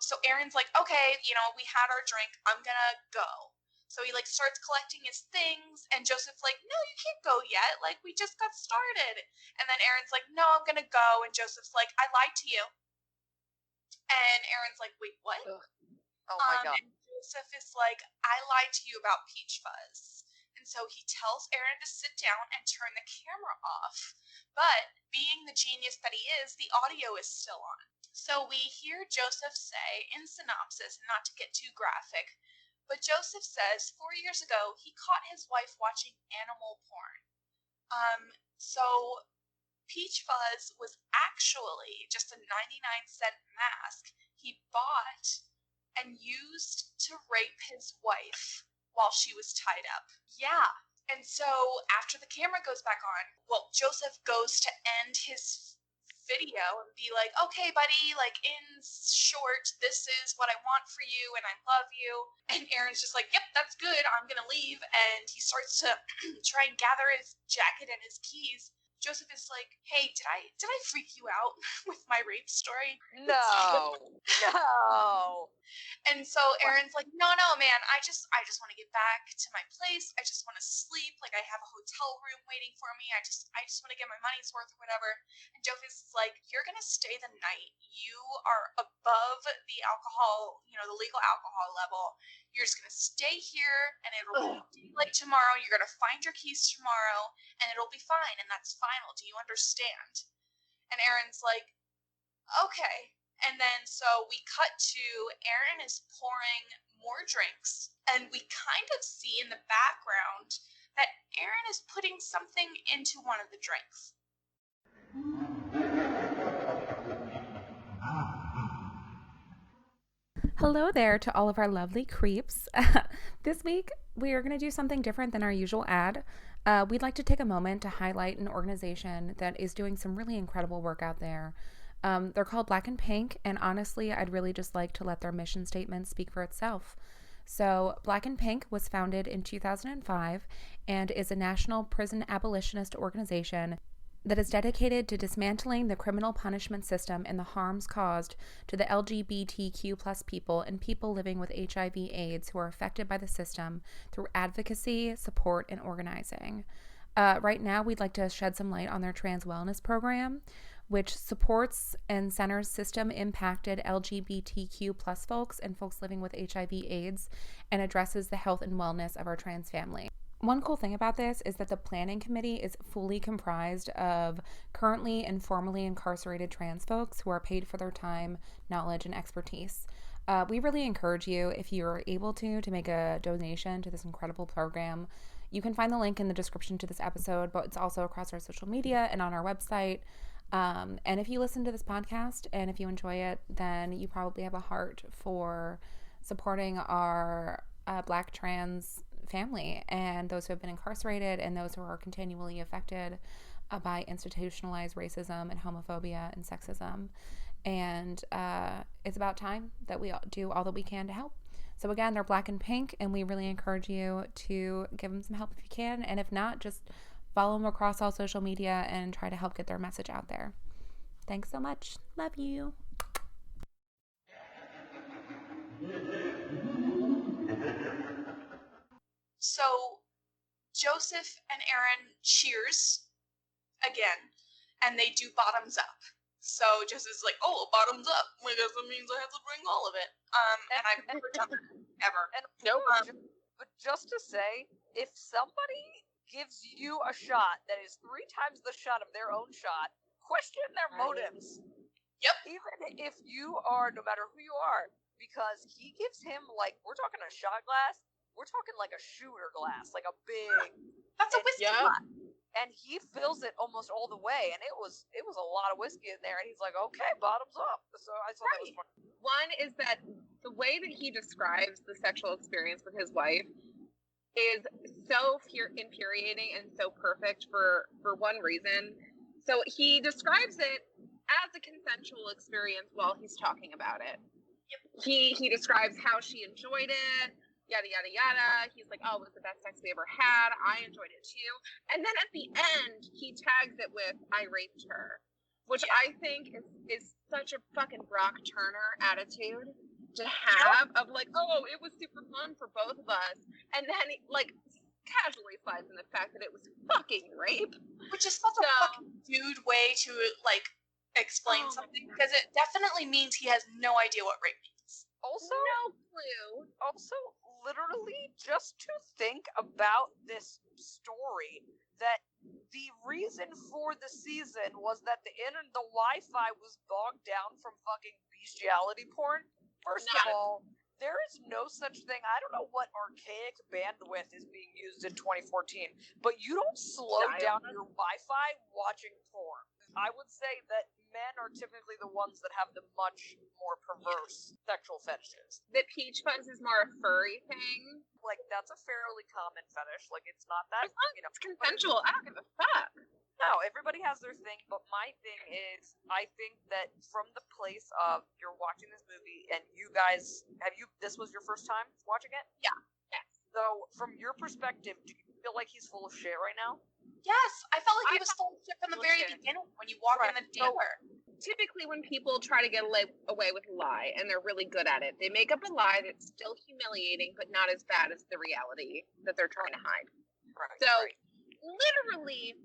so Aaron's like, okay, we had our drink. I'm gonna go. So he starts collecting his things, and Joseph's like, no, you can't go yet. We just got started. And then Aaron's like, no, I'm gonna go. And Joseph's like, I lied to you. And Aaron's like, wait, what? Ugh. Oh my God. And Joseph is like, I lied to you about Peach Fuzz. And so he tells Aaron to sit down and turn the camera off. But being the genius that he is, the audio is still on. So we hear Joseph say, in synopsis, not to get too graphic, but Joseph says 4 years ago he caught his wife watching animal porn. So Peach Fuzz was actually just a 99-cent mask he bought and used to rape his wife while she was tied up. Yeah. And so after the camera goes back on, Joseph goes to end his video and be like, okay, buddy, in short, this is what I want for you and I love you. And Aaron's just like, yep, that's good. I'm going to leave. And he starts to try and gather his jacket and his keys. Joseph is like, hey, did I freak you out with my rape story? No. And so Aaron's like, no, man, I just want to get back to my place. I just want to sleep. I have a hotel room waiting for me. I just want to get my money's worth or whatever. And Joseph is like, you're going to stay the night. You are above the alcohol, the legal alcohol level. You're just going to stay here, and it'll be tomorrow. You're going to find your keys tomorrow, and it'll be fine, and that's final. Do you understand? And Aaron's like, okay. And then so we cut to Aaron is pouring more drinks, and we kind of see in the background that Aaron is putting something into one of the drinks. Hello there to all of our lovely creeps. This week, we are going to do something different than our usual ad. We'd like to take a moment to highlight an organization that is doing some really incredible work out there. They're called Black and Pink, and honestly, I'd really just like to let their mission statement speak for itself. So, Black and Pink was founded in 2005 and is a national prison abolitionist organization that is dedicated to dismantling the criminal punishment system and the harms caused to the LGBTQ plus people and people living with HIV/AIDS who are affected by the system through advocacy, support, and organizing. Right now, we'd like to shed some light on their trans wellness program, which supports and centers system-impacted LGBTQ plus folks and folks living with HIV/AIDS and addresses the health and wellness of our trans family. One cool thing about this is that the planning committee is fully comprised of currently and formerly incarcerated trans folks who are paid for their time, knowledge, and expertise. We really encourage you, if you're able to make a donation to this incredible program. You can find the link in the description to this episode, but it's also across our social media and on our website. And if you listen to this podcast and if you enjoy it, then you probably have a heart for supporting our Black trans family and those who have been incarcerated and those who are continually affected by institutionalized racism and homophobia and sexism. And it's about time that we do all that we can to help. So again, they're Black and Pink, and we really encourage you to give them some help if you can. And if not, just follow them across all social media and try to help get their message out there. Thanks so much. Love you. So Joseph and Aaron cheers again, and they do bottoms up. So Joseph's like, oh, bottoms up. I guess that means I have to bring all of it. And I've never done that, ever. And but just to say, if somebody gives you a shot that is 3 times the shot of their own shot, question their motives. Yep. Even if you are, no matter who you are, because he gives him, like, we're talking a shot glass, we're talking like a shooter glass, like a big. That's a whiskey glass. And he fills it almost all the way, and it was a lot of whiskey in there, and he's like, okay, bottoms up. So I thought that was fun. One is that the way that he describes the sexual experience with his wife is so infuriating and so perfect for one reason. So he describes it as a consensual experience while he's talking about it. Yep. He describes how she enjoyed it, yada, yada, yada. He's like, oh, it was the best sex we ever had. I enjoyed it too. And then at the end, he tags it with, I raped her, which I think is such a fucking Brock Turner attitude to have of like, oh, it was super fun for both of us. And then like casually slides in the fact that it was fucking rape. Which is such a fucking dude way to like explain something, because it definitely means he has no idea what rape means. Also, no clue. Also, literally, just to think about this story, that the reason for the season was that the Wi-Fi was bogged down from fucking bestiality porn. First of all, there is no such thing. I don't know what archaic bandwidth is being used in 2014, but you don't slow down your Wi-Fi watching porn. I would say that men are typically the ones that have the much more perverse sexual fetishes. That Peach Fuzz is more a furry thing. Like, that's a fairly common fetish. Like, it's not that, it's consensual. I don't give a fuck. No, everybody has their thing, but my thing is, I think that from the place of you're watching this movie and you guys, this was your first time watching it? Yeah. Yes. So, from your perspective, do you feel like he's full of shit right now? Yes, I felt like he was full of shit from the very beginning when you walk in the door. Typically when people try to get away with a lie and they're really good at it, they make up a lie that's still humiliating but not as bad as the reality that they're trying to hide. Right. So literally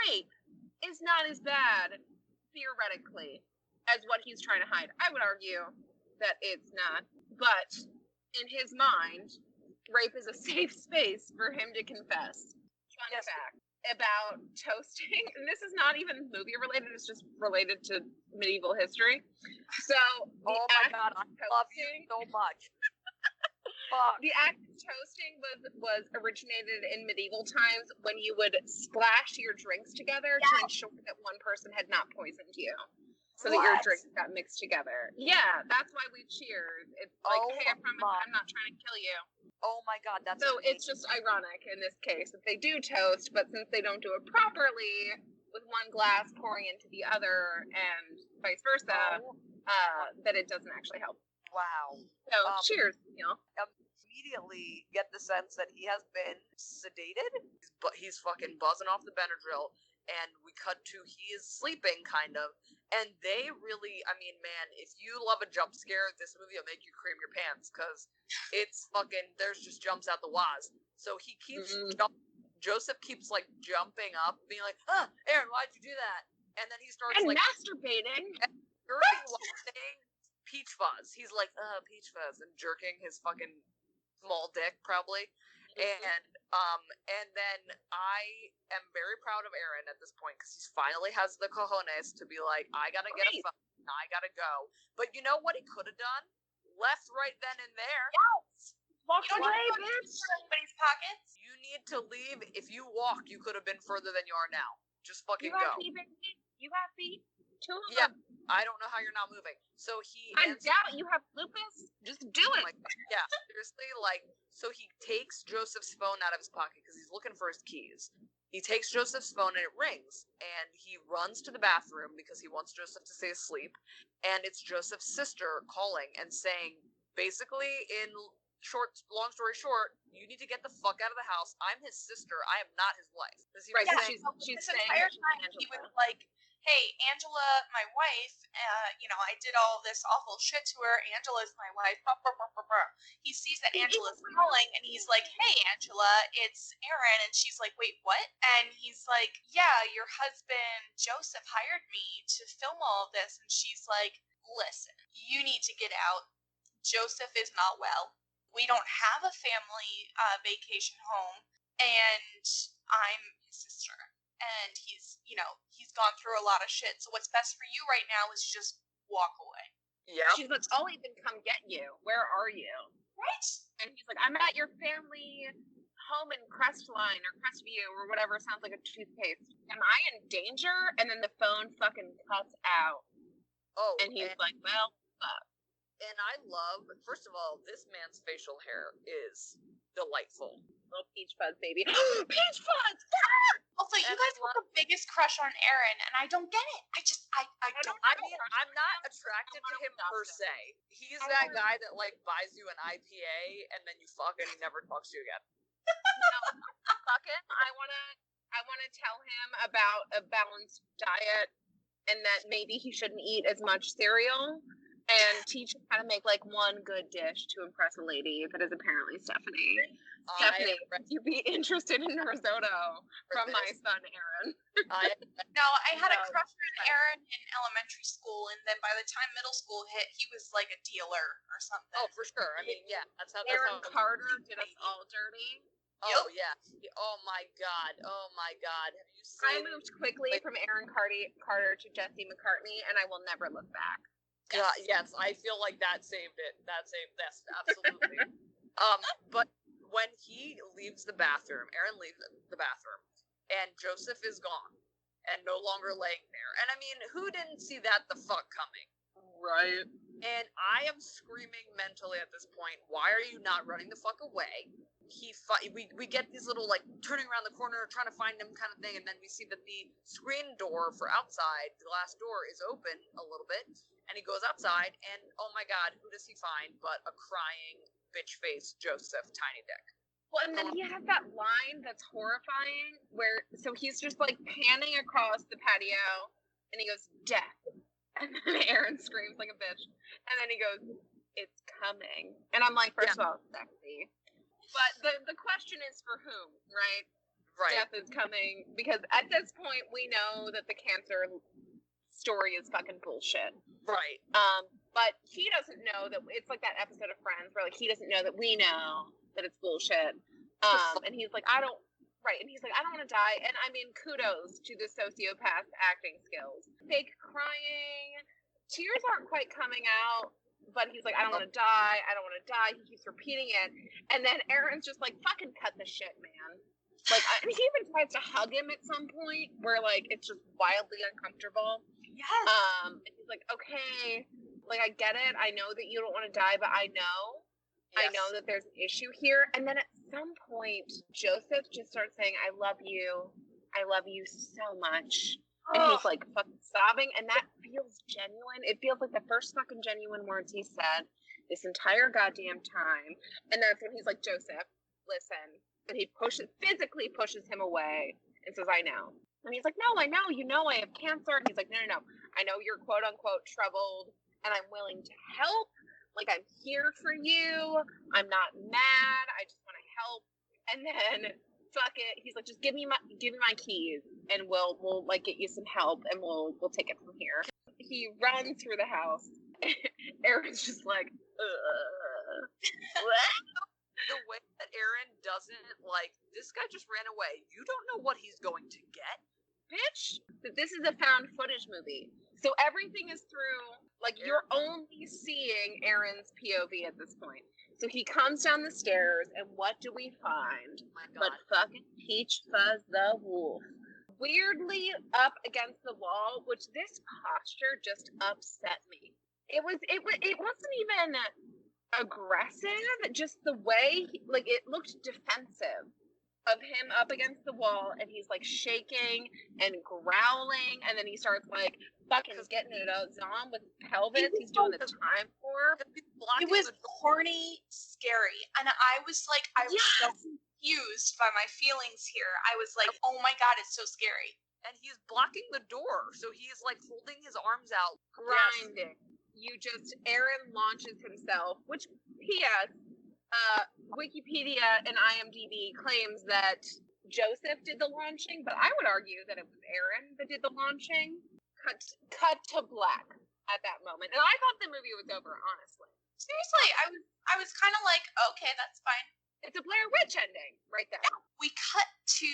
rape is not as bad theoretically as what he's trying to hide. I would argue that it's not, but in his mind, rape is a safe space for him to confess. Fun fact about toasting, and this is not even movie related, it's just related to medieval history. So oh my god, I love you so much. The act of toasting was originated in medieval times when you would splash your drinks together to ensure that one person had not poisoned you, so that your drinks got mixed together. Yeah, that's why we cheers. It's like, hey, I promise I'm not trying to kill you. Oh my god, that's so amazing. It's just ironic in this case that they do toast, but since they don't do it properly, with one glass pouring into the other and vice versa, that it doesn't actually help. Wow. So cheers, you know. Immediately get the sense that he has been sedated, but he's fucking buzzing off the Benadryl, and we cut to he is sleeping, kind of. And they really, I mean, man, if you love a jump scare, this movie will make you cream your pants, because it's fucking, there's just jumps out the waz. So he keeps, Joseph keeps, like, jumping up, being like, Aaron, why'd you do that? And then he starts, and like, masturbating. Saying Peach Fuzz. He's like, Peach Fuzz, and jerking his fucking small dick, probably. And then I am very proud of Aaron at this point, because he finally has the cojones to be like, I gotta get a phone, I gotta go. But you know what he could have done? Left right then and there. Yes! Walk You don't away, have to bitch. for anybody's pockets. You need to leave. If you walk, you could have been further than you are now. Just fucking You got go. feet, baby. You got feet. 2 of Yeah. them. I don't know how you're not moving. So he I answers. doubt you have lupus. Just do it. Like, yeah, seriously, like, so he takes Joseph's phone out of his pocket because he's looking for his keys. He takes Joseph's phone and it rings, and he runs to the bathroom because he wants Joseph to stay asleep, and it's Joseph's sister calling and saying, basically, in long story short, you need to get the fuck out of the house. I'm his sister. I am not his wife. Because he was Right, so saying, she's This saying entire that she's time he Angela. was like, hey, Angela, my wife, I did all this awful shit to her. Angela's my wife. Blah, blah, blah, blah, blah. He sees that Angela's calling, and he's like, hey, Angela, it's Aaron. And she's like, wait, what? And he's like, yeah, your husband, Joseph, hired me to film all of this. And she's like, listen, you need to get out. Joseph is not well. We don't have a family vacation home, and I'm his sister. And he's gone through a lot of shit. So what's best for you right now is just walk away. yeah, She's like, I'll even come get you. Where are you? Right? And he's like, I'm at your family home in Crestline or Crestview or whatever sounds like a toothpaste. Am I in danger? And then the phone fucking cuts out. oh, And he's like, well, fuck. and I love, first of all, this man's facial hair is delightful. Little peach fuzz, baby. Peach fuzz! Also, you And guys I have the biggest crush on Aaron, and I don't get it. I don't. I mean, I'm not attracted to him per se. He's that guy that like buys you an IPA and then you fuck and he never talks to you again. Fuck it. I wanna tell him about a balanced diet and that maybe he shouldn't eat as much cereal and teach him how to make like one good dish to impress a lady that is apparently Stephanie. Stephanie, would you be interested in risotto from my son Aaron? No, I had a No. crush on Aaron in elementary school, and then by the time middle school hit, he was like a dealer or something. Oh, for sure. I mean, yeah, that's how. Aaron Carter did us all dirty. Oh yeah. Oh my god. Oh my god. Have you I seen? moved quickly from Aaron Carter to Jesse McCartney, and I will never look back. God, yes, I feel like that saved it. That saved this absolutely. But when he leaves the bathroom, Aaron leaves the bathroom, and Joseph is gone and no longer laying there. And I mean, who didn't see that the fuck coming? Right. And I am screaming mentally at this point, why are you not running the fuck away? We get these little like turning around the corner trying to find him kind of thing, and then we see that the screen door for outside, the glass door, is open a little bit, and he goes outside, and oh my god, who does he find but a crying bitch face Joseph Tiny Dick. Well, and then he has that line that's horrifying where, so he's just like panning across the patio and he goes, death. And then Aaron screams like a bitch. And then he goes, it's coming. And I'm like, first of all, sexy. But the question is for whom, right? Right. Death is coming. Because at this point, we know that the cancer story is fucking bullshit. Right. But he doesn't know that it's like that episode of Friends where like he doesn't know that we know that it's bullshit. And he's like, I don't want to die. And I mean, kudos to the sociopath's acting skills. Fake crying, tears aren't quite coming out, but he's like, I don't want to die. I don't want to die. He keeps repeating it. And then Aaron's just like, fucking cut the shit, man. Like, and he even tries to hug him at some point where like it's just wildly uncomfortable. Yes. And he's like, okay, like I get it. I know that you don't want to die, but I know that there's an issue here. And then at some point, Joseph just starts saying, I love you so much. And he's like fucking sobbing, and that feels genuine. It feels like the first fucking genuine words he said this entire goddamn time. And that's when he's like, Joseph, listen. And he physically pushes him away and says, I know. And he's like, no, I know, I have cancer. And he's like, no. I know you're quote unquote troubled and I'm willing to help. Like, I'm here for you. I'm not mad. I just want to help. And then fuck it. He's like, just give me my keys and we'll like get you some help and we'll take it from here. He runs through the house. Aaron's just like, what? The way that Aaron doesn't, like, this guy just ran away. You don't know what he's going to get. Bitch, this is a found footage movie. So everything is through, like, you're only seeing Aaron's POV at this point. So he comes down the stairs, and what do we find? Oh my But God. fucking Peach Fuzz the wolf. Weirdly up against the wall, which this posture just upset me. It wasn't even aggressive, just the way, like, it looked defensive of him up against the wall, and he's like shaking and growling, and then he starts like fucking getting it on with pelvis. He's doing the time for. It was corny, scary, and I was like, I was so confused by my feelings here. I was like, oh my God, it's so scary. And he's blocking the door, so he's like holding his arms out, grinding. Aaron launches himself, which P.S. Wikipedia and IMDb claims that Joseph did the launching, but I would argue that it was Aaron that did the launching. Cut to black at that moment, and I thought the movie was over. Honestly, seriously, I was kind of like, okay, that's fine. It's a Blair Witch ending right there. We cut to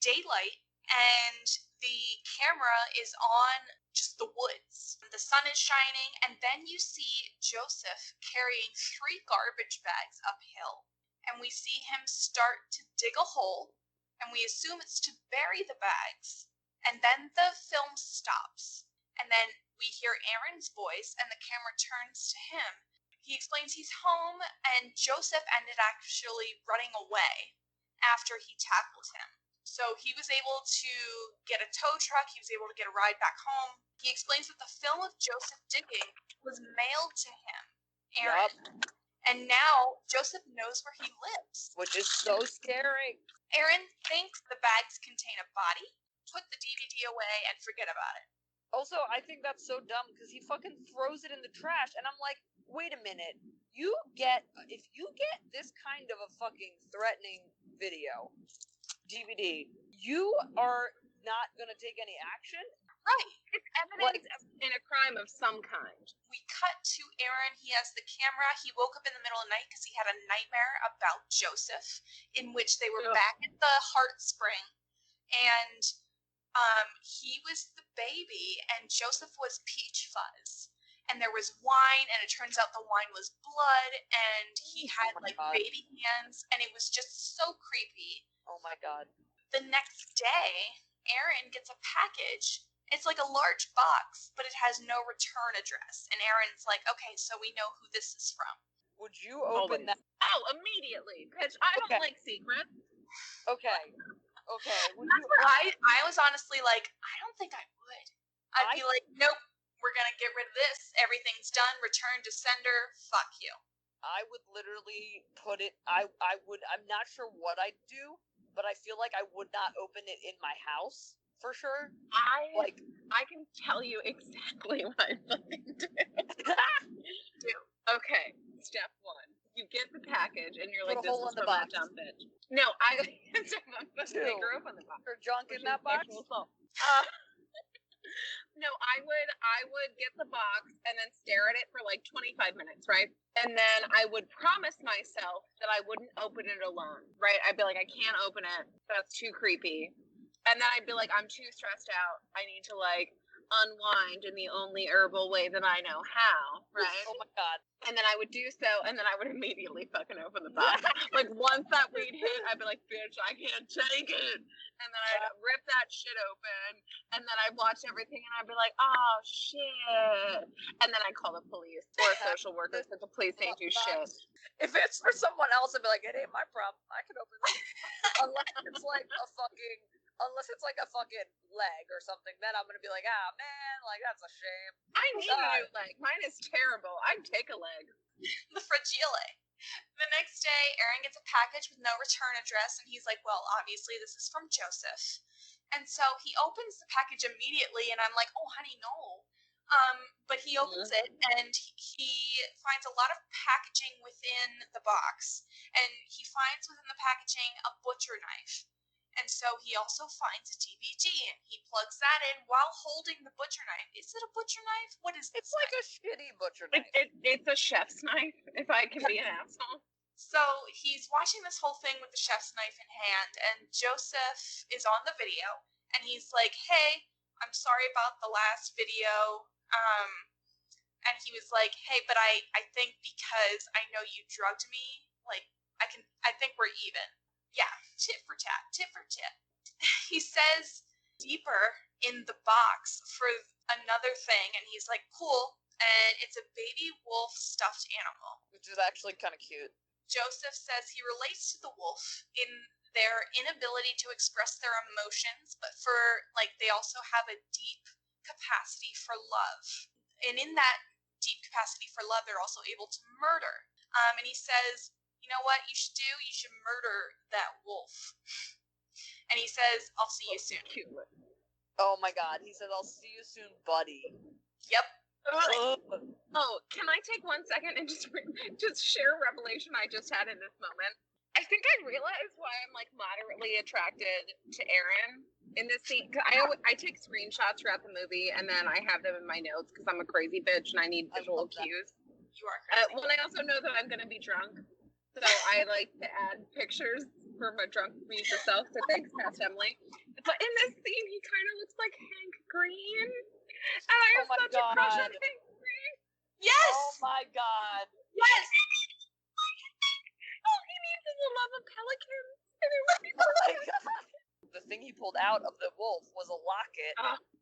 daylight, and the camera is on just the woods. The sun is shining, and then you see Joseph carrying 3 garbage bags uphill. And we see him start to dig a hole, and we assume it's to bury the bags. And then the film stops. And then we hear Aaron's voice, and the camera turns to him. He explains he's home, and Joseph ended actually running away after he tackled him. So he was able to get a tow truck. He was able to get a ride back home. He explains that the film of Joseph digging was mailed to him, Aaron. Yep. And now Joseph knows where he lives. Which is so scary. Aaron thinks the bags contain a body. Put the DVD away and forget about it. Also, I think that's so dumb because he fucking throws it in the trash, and I'm like, wait a minute. If you get this kind of a fucking threatening video, DVD, you are not gonna take any action? Right. It's evidence in a crime of some kind. We cut to Aaron. He has the camera. He woke up in the middle of the night because he had a nightmare about Joseph, in which they were back at the Heart Spring, and he was the baby, and Joseph was Peach Fuzz. And there was wine, and it turns out the wine was blood, and he had baby hands, and it was just so creepy. Oh my God. The next day, Aaron gets a package. It's like a large box, but it has no return address. And Aaron's like, okay, so we know who this is from. Would you open that? Oh, immediately. Bitch, I don't like secrets. Okay. That's where I was honestly like, I don't think I would. I'd be like, nope, we're going to get rid of this. Everything's done. Return to sender. Fuck you. I would literally put it, I'm not sure what I'd do, but I feel like I would not open it in my house, for sure. I can tell you exactly what I fucking do. Okay, step 1. You get the package, and you're like, this is from that dumb bitch. No, I grew up on the box. Or junk in that box? No, I would get the box and then stare at it for like 25 minutes, right? And then I would promise myself that I wouldn't open it alone, right? I'd be like, I can't open it. That's too creepy. And then I'd be like, I'm too stressed out. I need to like unwind in the only herbal way that I know how, right? Oh my God. And then I would do so, and then I would immediately fucking open the box. Like, once that weed hit, I'd be like, bitch, I can't take it. And then I'd rip that shit open, and then I'd watch everything, and I'd be like, oh, shit. And then I'd call the police or a social worker, because the police ain't do shit. If it's for someone else, I'd be like, it ain't my problem. I can open it. Unless it's like a fucking leg or something, then I'm gonna be like, ah, man, like, that's a shame. I need a new leg. Mine is terrible. I'd take a leg. The fragile. The next day, Aaron gets a package with no return address, and he's like, well, obviously this is from Joseph. And so he opens the package immediately, and I'm like, oh, honey, no. But he opens it, and he finds a lot of packaging within the box. And he finds within the packaging a butcher knife. And so he also finds a DVD, and he plugs that in while holding the butcher knife. Is it a butcher knife? What is this? It's like a shitty butcher knife. It's a chef's knife, if I can be an asshole. So he's watching this whole thing with the chef's knife in hand, and Joseph is on the video, and he's like, hey, I'm sorry about the last video. And he was like, hey, but I think because I know you drugged me, like, I think we're even. Yeah, tit for tat, tit for tat. He says deeper in the box for another thing, and he's like, cool, and it's a baby wolf stuffed animal. Which is actually kind of cute. Joseph says he relates to the wolf in their inability to express their emotions, but they also have a deep capacity for love. And in that deep capacity for love, they're also able to murder. And he says, you know what you should do? You should murder that wolf. And he says, I'll see you soon. Cute. Oh my god, he says, I'll see you soon, buddy. Yep. Oh, can I take 1 second and just share a revelation I just had in this moment? I think I realized why I'm like moderately attracted to Aaron in this scene. Cause I take screenshots throughout the movie and then I have them in my notes because I'm a crazy bitch and I need visual cues. You are crazy. Well, I also know that I'm going to be drunk, so I like to add pictures for my drunk future self. So thanks, Past Emily. But in this scene, he kind of looks like Hank Green, and I have such a crush on Hank Green. Yes. Oh my god. Yes. All he needs is a love of pelicans, and it would be Oh my perfect. god. The thing he pulled out of the wolf was a locket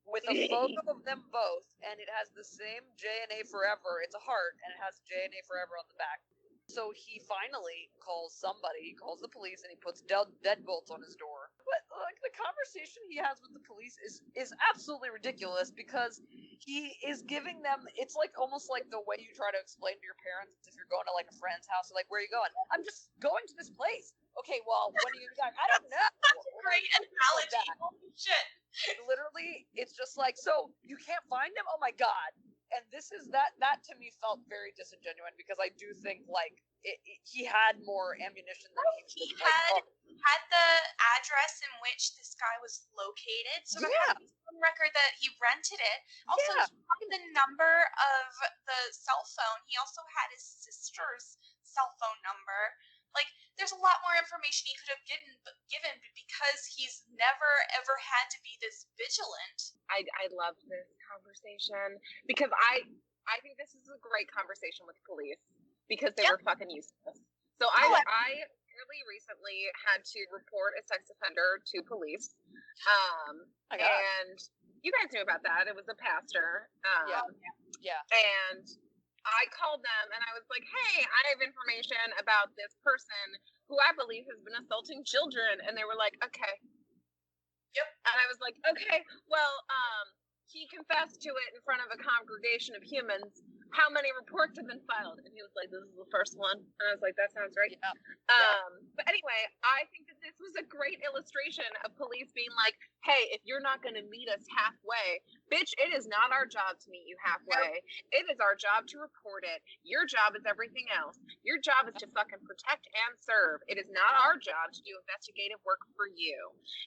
with a photo of them both, and it has the same JNA Forever. It's a heart, and it has JNA Forever on the back. So he finally calls somebody, he calls the police, and he puts deadbolts on his door. But like the conversation he has with the police is absolutely ridiculous because he is giving them, it's like almost like the way you try to explain to your parents if you're going to like a friend's house, like, where are you going? I'm just going to this place. Okay, well, when are you going? I don't know. That's a great analogy. Holy shit. Literally, it's just like, so you can't find him? Oh my god. And this is that to me felt very disingenuous because I do think like he had more ammunition than he had the address in which this guy was located, so there had to be some record that he rented it. Also, he had the number of the cell phone. He also had his sister's cell phone number. Like, there's a lot more information he could have given because he's never ever had to be this vigilant. I love this conversation because I think this is a great conversation with police because they were fucking useless. So I fairly recently had to report a sex offender to police. And you guys knew about that. It was a pastor. Yeah. And I called them and I was like, hey, I have information about this person who I believe has been assaulting children. And they were like, okay. Yep. And I was like, okay, well, he confessed to it in front of a congregation of humans. How many reports have been filed? And he was like, this is the first one. And I was like, that sounds right. Yeah. But anyway, I think that this was a great illustration of police being like, hey, if you're not going to meet us halfway, bitch, it is not our job to meet you halfway. It is our job to report it. Your job is everything else. Your job is to fucking protect and serve. It is not our job to do investigative work for you.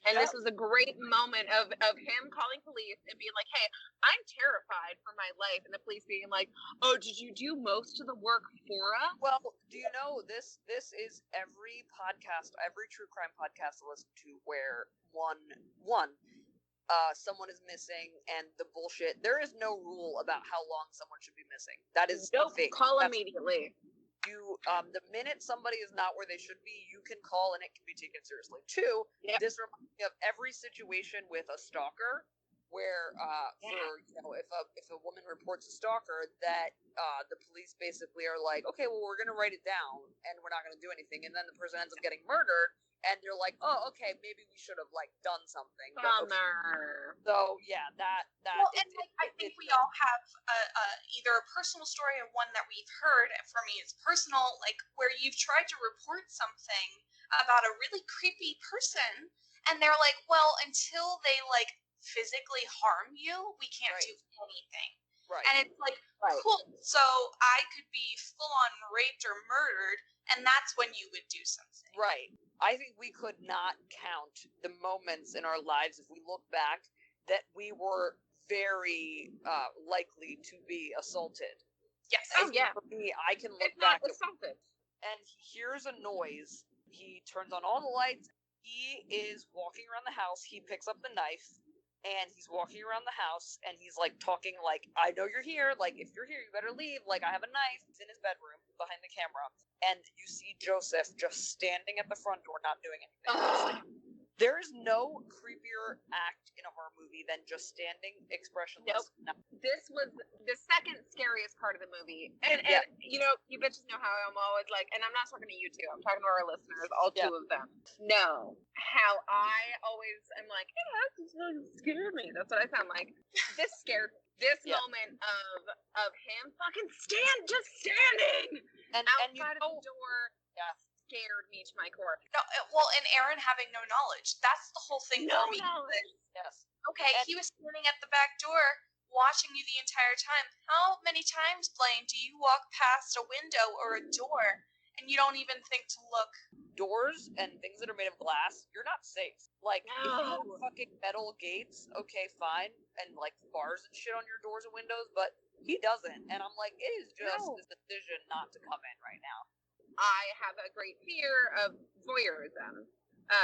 And this was a great moment of him calling police and being like, hey, I'm terrified for my life. And the police being like, oh, did you do most of the work for us? Well, do you know this is every podcast, every true crime podcast I listen to where someone is missing and the bullshit. There is no rule about how long someone should be missing. That is fake. Call immediately. You the minute somebody is not where they should be, you can call and it can be taken seriously. Two, this reminds me of every situation with a stalker where if a woman reports a stalker, that the police basically are like, okay, well, we're gonna write it down and we're not gonna do anything, and then the person ends up getting murdered, and they're like, oh, okay, maybe we should have like done something. Bummer. So yeah, that. Well, I think we all have either a personal story or one that we've heard. And for me, it's personal, like where you've tried to report something about a really creepy person, and they're like, well, until they like physically harm you, we can't do anything. Right. And it's like, cool, so I could be full on raped or murdered, and that's when you would do something. Right. I think we could not count the moments in our lives, if we look back, that we were very likely to be assaulted. Yes. For me, I can look back assaulted. and he hears a noise. He turns on all the lights. He is walking around the house. He picks up the knife. and he's walking around the house, and he's like talking like, I know you're here, like if you're here you better leave, like I have a knife. He's in his bedroom behind the camera, and you see Joseph just standing at the front door not doing anything. There is no creepier act in a horror movie than just standing expressionless. Nope. This was the second scariest part of the movie. And you know, you bitches know how I'm always like, and I'm not talking to you two, I'm talking to our listeners, all two of them. No. How I always am like, yeah, this really scared me. That's what I sound like. This scared me. This moment of him fucking just standing and outside you of the door. Yeah. Scared me to my core. No, well, and Aaron having no knowledge. That's the whole thing No for me. knowledge. Yes. Okay, he was standing at the back door watching you the entire time. How many times, Blaine, do you walk past a window or a door and you don't even think to look? Doors and things that are made of glass, you're not safe. Like, if you have fucking metal gates, okay, fine, and like bars and shit on your doors and windows, but he doesn't. And I'm like, it is just this decision not to come in right now. I have a great fear of voyeurism.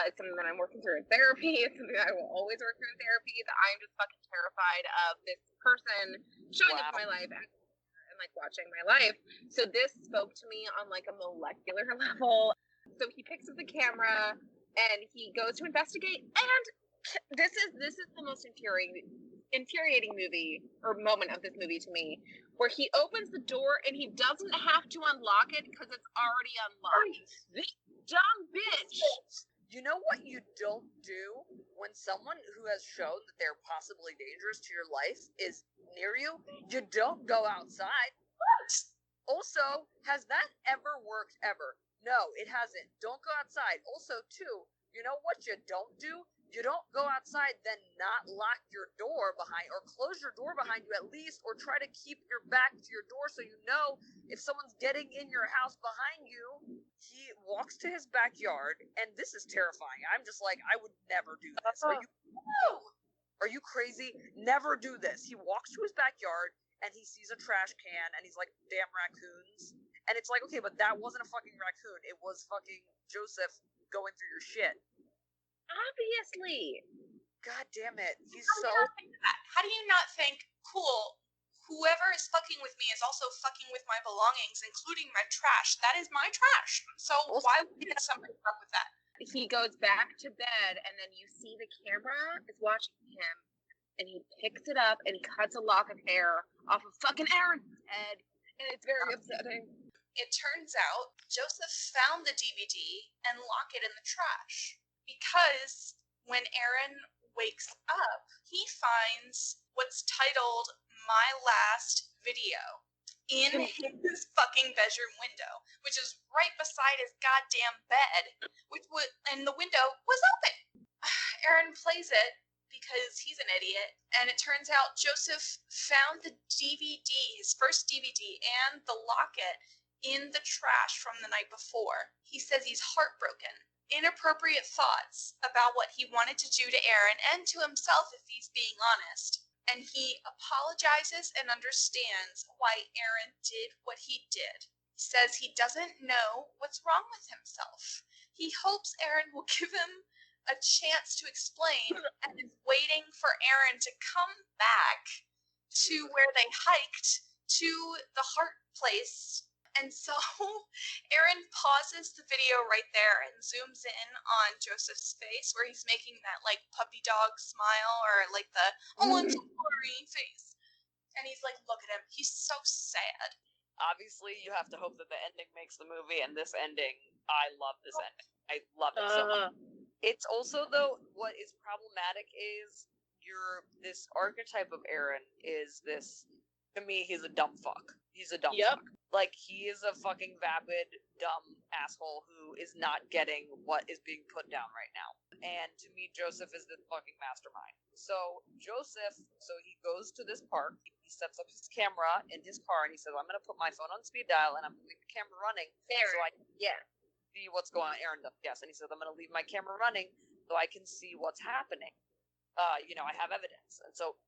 It's something that I'm working through in therapy. It's something that I will always work through in therapy. That I'm just fucking terrified of this person showing up in my life and like watching my life. So this spoke to me on like a molecular level. So he picks up the camera and he goes to investigate. And this is the most infuriating movie or moment of this movie to me, where he opens the door and he doesn't have to unlock it because it's already unlocked. This dumb bitch. You know what you don't do when someone who has shown that they're possibly dangerous to your life is near you? You don't go outside. What? Also, has that ever worked ever? No, it hasn't. Don't go outside. Also, too, you know what you don't do? You don't go outside, then not lock your door behind, or close your door behind you at least, or try to keep your back to your door so you know if someone's getting in your house behind you. He walks to his backyard, and this is terrifying. I'm just like, I would never do this. Are you crazy? Never do this. He walks to his backyard, and he sees a trash can, and he's like, damn raccoons. And it's like, okay, but that wasn't a fucking raccoon. It was fucking Joseph going through your shit. Obviously. God damn it. He's How do you not think, cool, whoever is fucking with me is also fucking with my belongings, including my trash. That is my trash. So why would somebody fuck with that? He goes back to bed, and then you see the camera is watching him, and he picks it up and he cuts a lock of hair off of fucking Aaron's head, and it's very upsetting. It turns out Joseph found the DVD and locked it in the trash. Because when Aaron wakes up, he finds what's titled My Last Video in his fucking bedroom window, which is right beside his goddamn bed, and the window was open. Aaron plays it because he's an idiot, and it turns out Joseph found the DVD, his first DVD, and the locket in the trash from the night before. He says he's heartbroken. Inappropriate thoughts about what he wanted to do to Aaron and to himself if he's being honest. And he apologizes and understands why Aaron did what he did. He says he doesn't know what's wrong with himself. He hopes Aaron will give him a chance to explain and is waiting for Aaron to come back to where they hiked to the heart place. And so Aaron pauses the video right there and zooms in on Joseph's face where he's making that like puppy dog smile or like the I'm sorry face. And he's like, look at him. He's so sad. Obviously, you have to hope that the ending makes the movie, and this ending, I love this ending. I love it so much. It's also, though, what is problematic is this archetype of Aaron is this, to me, he's a dumb fuck. He's a dumb fuck. Like, he is a fucking vapid, dumb asshole who is not getting what is being put down right now. And to me, Joseph is the fucking mastermind. So, he goes to this park, he sets up his camera in his car, and he says, I'm going to put my phone on speed dial, and I'm going to leave the camera running so I can see what's going on. Aaron does, yes. And he says, I'm going to leave my camera running so I can see what's happening. I have evidence. And so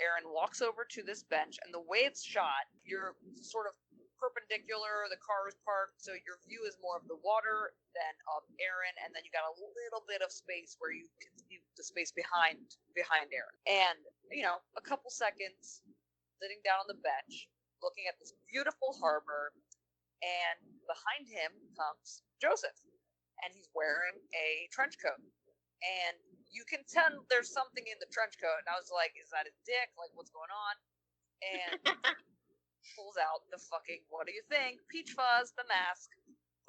Aaron walks over to this bench, and the way it's shot, you're sort of perpendicular, the car is parked, so your view is more of the water than of Aaron, and then you got a little bit of space where you can the space behind Aaron. And, a couple seconds sitting down on the bench, looking at this beautiful harbor, and behind him comes Joseph. And he's wearing a trench coat. And you can tell there's something in the trench coat. And I was like, is that his dick? Like, what's going on? And pulls out the fucking, what do you think? Peach Fuzz, the mask,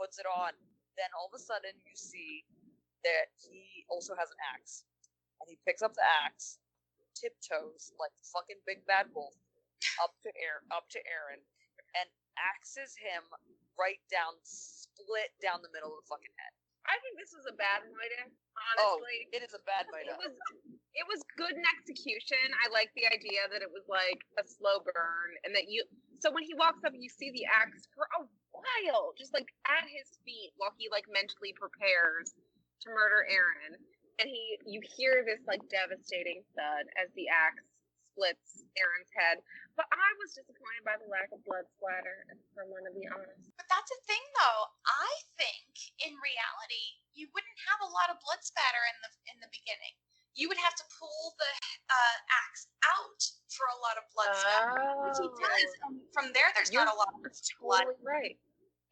puts it on. Then all of a sudden you see that he also has an axe. And he picks up the axe, tiptoes like the fucking big bad wolf up to Aaron, and axes him right down, split down the middle of the fucking head. I think this was a bad Moida, Oh, honestly. it is a bad Moida. It was good in execution. I like the idea that it was like a slow burn, and that so when he walks up, you see the axe for a while, just like at his feet, while he like mentally prepares to murder Aaron, and you hear this like devastating thud as the axe splits Aaron's head. But I was disappointed by the lack of blood splatter, if I'm going to be honest. But that's a thing, though. I think in reality, you wouldn't have a lot of blood spatter in the beginning. You would have to pull the axe out for a lot of blood spatter, which he does. And from there, there's not a lot of blood. Totally right.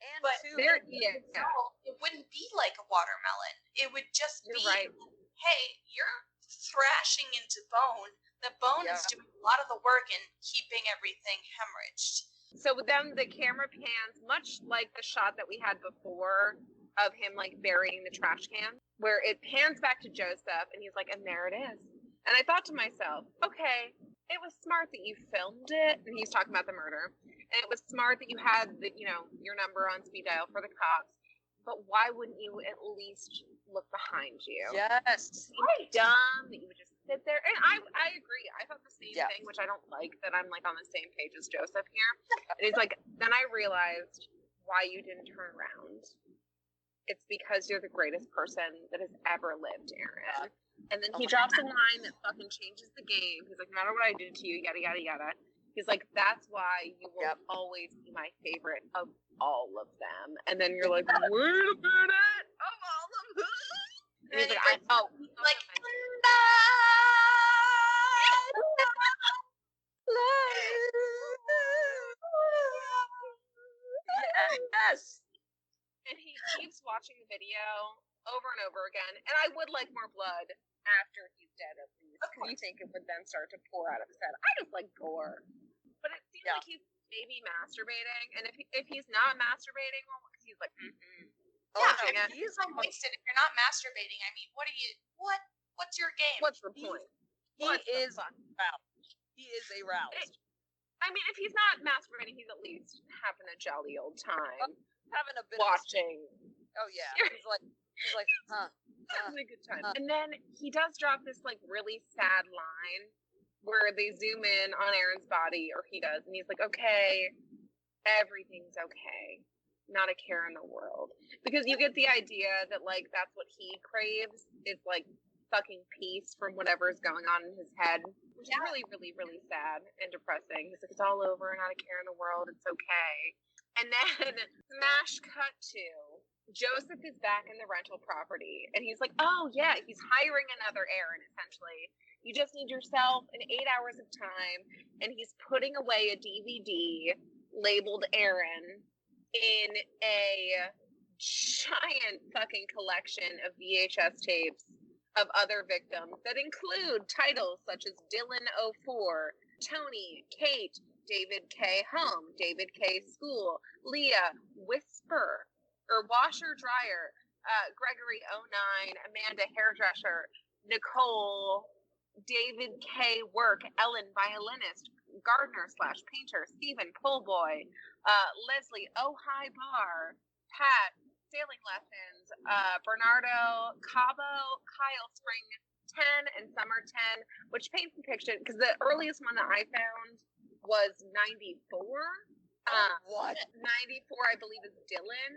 And But it it wouldn't be like a watermelon. It would just You're be, right. hey, you're thrashing into bone. The bone is doing a lot of the work and keeping everything hemorrhaged. So then the camera pans, much like the shot that we had before of him like burying the trash can, where it pans back to Joseph and he's like, and there it is. And I thought to myself, okay, it was smart that you filmed it. And he's talking about the murder. And it was smart that you had your number on speed dial for the cops. But why wouldn't you at least look behind you? Yes. It's dumb that you would just sit there. And I agree. I thought the same thing, which I don't like that I'm like on the same page as Joseph here. And it's like, then I realized why you didn't turn around. It's because you're the greatest person that has ever lived, Aaron. And then he drops a line that fucking changes the game. He's like, no matter what I did to you, yada, yada, yada. He's like, that's why you will always be my favorite of all of them. And then you're like, wait a minute, of all of them. And he's like, Yes. And he keeps watching the video over and over again. And I would like more blood after he's dead, at least. Because you think it would then start to pour out of his head. I just like gore. But it seems like he's maybe masturbating. And if he's not masturbating, well, he's like, He's like wasted. If you're not masturbating, I mean, what's your game? What's the point? He is aroused. He is aroused. I mean, if he's not masturbating, he's at least having a jolly old time. Having a bit watching. Oh yeah. He's like, having a good time. And then he does drop this like really sad line where they zoom in on Aaron's body, or he does, and he's like, okay, everything's okay. Not a care in the world. Because you get the idea that like that's what he craves, is like fucking peace from whatever is going on in his head, which is really, really, really sad and depressing. He's like, it's all over, not a care in the world, it's okay. And then smash cut to Joseph is back in the rental property, and he's like, oh yeah, he's hiring another Aaron, essentially. You just need yourself and 8 hours of time, and he's putting away a DVD labeled Aaron in a giant fucking collection of VHS tapes of other victims that include titles such as Dylan 04, Tony, Kate, David K. Home, David K. School, Leah, Whisper, or Washer Dryer, Gregory 09, Amanda Hairdresser, Nicole, David K. Work, Ellen Violinist, Gardener / Painter, Stephen Pullboy, Leslie High Bar, Pat Sailing Lessons, Bernardo Cabo, Kyle Spring 10, and Summer 10, which paints the picture because the earliest one that I found was 94. What? 94, I believe, is Dylan.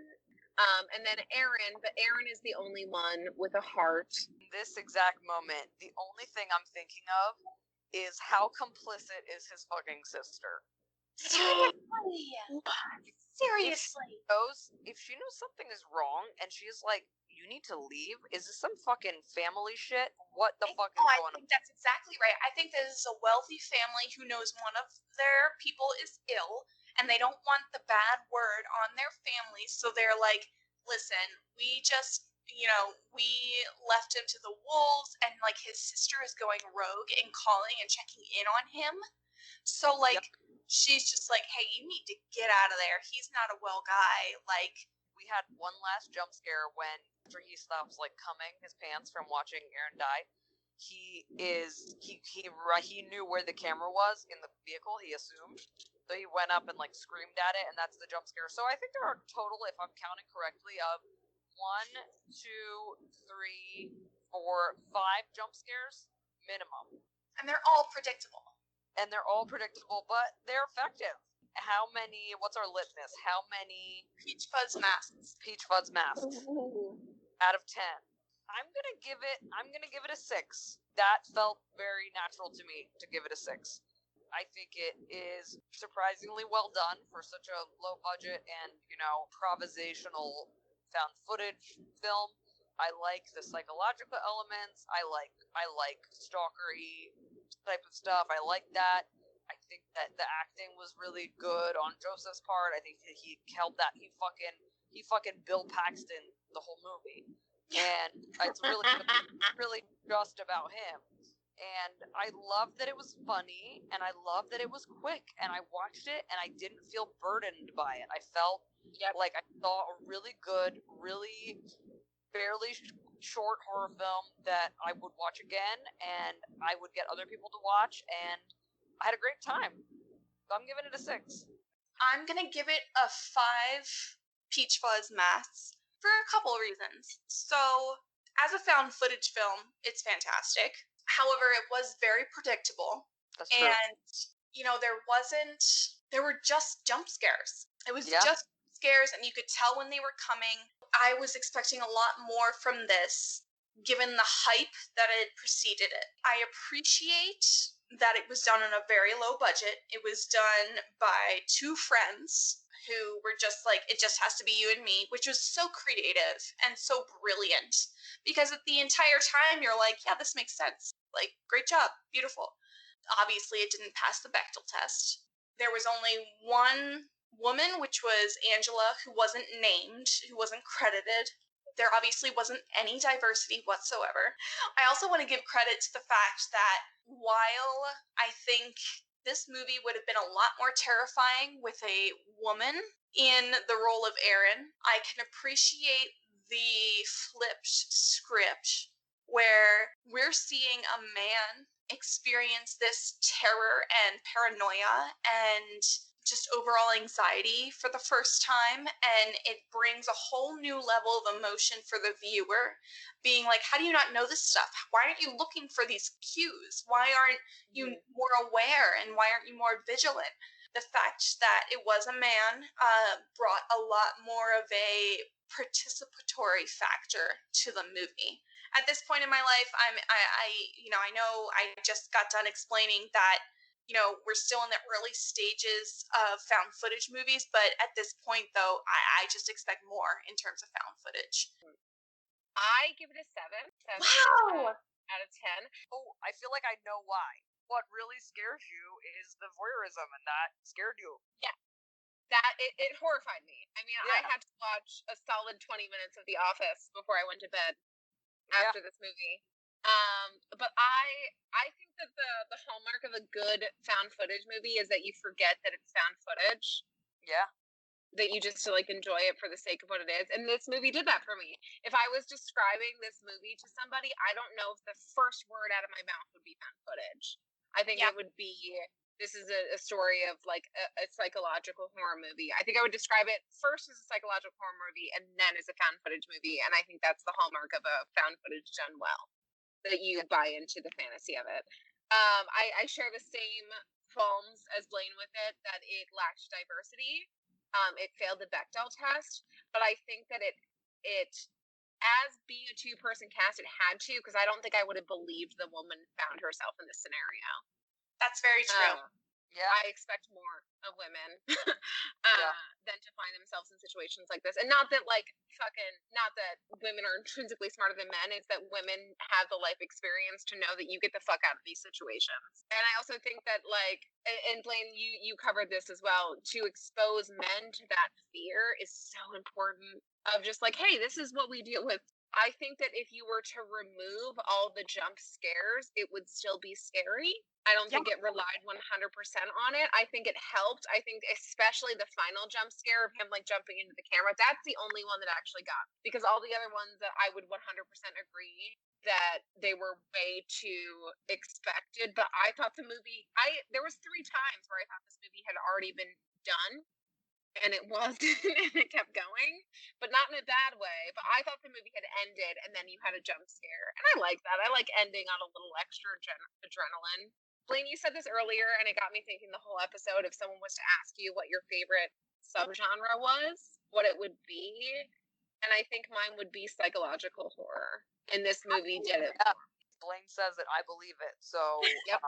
And then Aaron, but Aaron is the only one with a heart. This exact moment, the only thing I'm thinking of is how complicit is his fucking sister. Seriously. If she knows something is wrong and she's like, you need to leave? Is this some fucking family shit? What the fuck is I going on? think that's exactly right. I think this is a wealthy family who knows one of their people is ill, and they don't want the bad word on their family, so they're like, listen, we just, we left him to the wolves, and, like, his sister is going rogue and calling and checking in on him. So, like, she's just like, hey, you need to get out of there. He's not a well guy. Like, we had one last jump scare when after he stops like cumming his pants from watching Aaron die. He knew where the camera was in the vehicle, he assumed. So he went up and like screamed at it, and that's the jump scare. So I think there are total, if I'm counting correctly, of 1, 2, 3, 4, 5 jump scares minimum. And they're all predictable. But they're effective. How many? What's our litmus? How many Peach Fuzz masks out of 10? I'm gonna give it a 6. That felt very natural to me to give it a 6. I think it is surprisingly well done for such a low budget and improvisational found footage film. I like the psychological elements. I like stalkery type of stuff. I like that. I think that the acting was really good on Joseph's part. I think that he held that. He fucking Bill Paxton the whole movie, and it's really just about him. And I love that it was funny, and I love that it was quick. And I watched it, and I didn't feel burdened by it. I felt like I saw a really good, really fairly short horror film that I would watch again, and I would get other people to watch, and I had a great time. So I'm giving it a 6. I'm gonna give it a 5 Peach Fuzz masks for a couple of reasons. So, as a found footage film, it's fantastic. However, it was very predictable. That's true. And, there were just jump scares. It was just scares, and you could tell when they were coming. I was expecting a lot more from this, given the hype that had preceded it. I appreciate that it was done on a very low budget. It was done by 2 friends who were just like, it just has to be you and me, which was so creative and so brilliant. Because at the entire time, you're like, yeah, this makes sense. Like, great job. Beautiful. Obviously, it didn't pass the Bechdel test. There was only one woman, which was Angela, who wasn't named, who wasn't credited. There obviously wasn't any diversity whatsoever. I also want to give credit to the fact that while I think this movie would have been a lot more terrifying with a woman in the role of Aaron, I can appreciate the flipped script where we're seeing a man experience this terror and paranoia and just overall anxiety for the first time, and it brings a whole new level of emotion for the viewer, being like, how do you not know this stuff? Why aren't you looking for these cues? Why aren't you more aware, and why aren't you more vigilant? The fact that it was a man brought a lot more of a participatory factor to the movie. At this point in my life, I know I just got done explaining that we're still in the early stages of found footage movies, but at this point, though, I just expect more in terms of found footage. I give it a 7. Wow! Out of 10. Oh, I feel like I know why. What really scares you is the voyeurism, and that scared you. Yeah. It horrified me. I mean, I had to watch a solid 20 minutes of The Office before I went to bed after this movie. But I think that the hallmark of a good found footage movie is that you forget that it's found footage. Yeah. That you just like enjoy it for the sake of what it is. And this movie did that for me. If I was describing this movie to somebody, I don't know if the first word out of my mouth would be found footage. I think it would be, this is a story of like a psychological horror movie. I think I would describe it first as a psychological horror movie and then as a found footage movie. And I think that's the hallmark of a found footage done well. That you buy into the fantasy of it. I share the same qualms as Blaine with it, that it lacked diversity. It failed the Bechdel test, but I think that it as being a 2-person cast, it had to, because I don't think I would have believed the woman found herself in this scenario. That's very true. Yeah. I expect more of women than to find themselves in situations like this. And not that not that women are intrinsically smarter than men, it's that women have the life experience to know that you get the fuck out of these situations. And I also think that and Blaine, you covered this as well, to expose men to that fear is so important, of just like, hey, this is what we deal with. I think that if you were to remove all the jump scares, it would still be scary. I don't think it relied 100% on it. I think it helped. I think especially the final jump scare of him jumping into the camera, that's the only one that actually got me. Because all the other ones that I would 100% agree that they were way too expected. But I thought the movie, there was 3 times where I thought this movie had already been done. And it wasn't, and it kept going, but not in a bad way. But I thought the movie had ended, and then you had a jump scare. And I like that. I like ending on a little extra adrenaline. Blaine, you said this earlier, and it got me thinking the whole episode, if someone was to ask you what your favorite subgenre was, what it would be. And I think mine would be psychological horror. And this movie did it. Yeah. Blaine says it, I believe it. So, yep.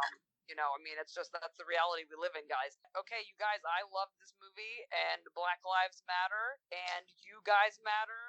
I mean, it's just, that's the reality we live in, guys. Okay, you guys, I love this movie, and Black Lives Matter, and you guys matter,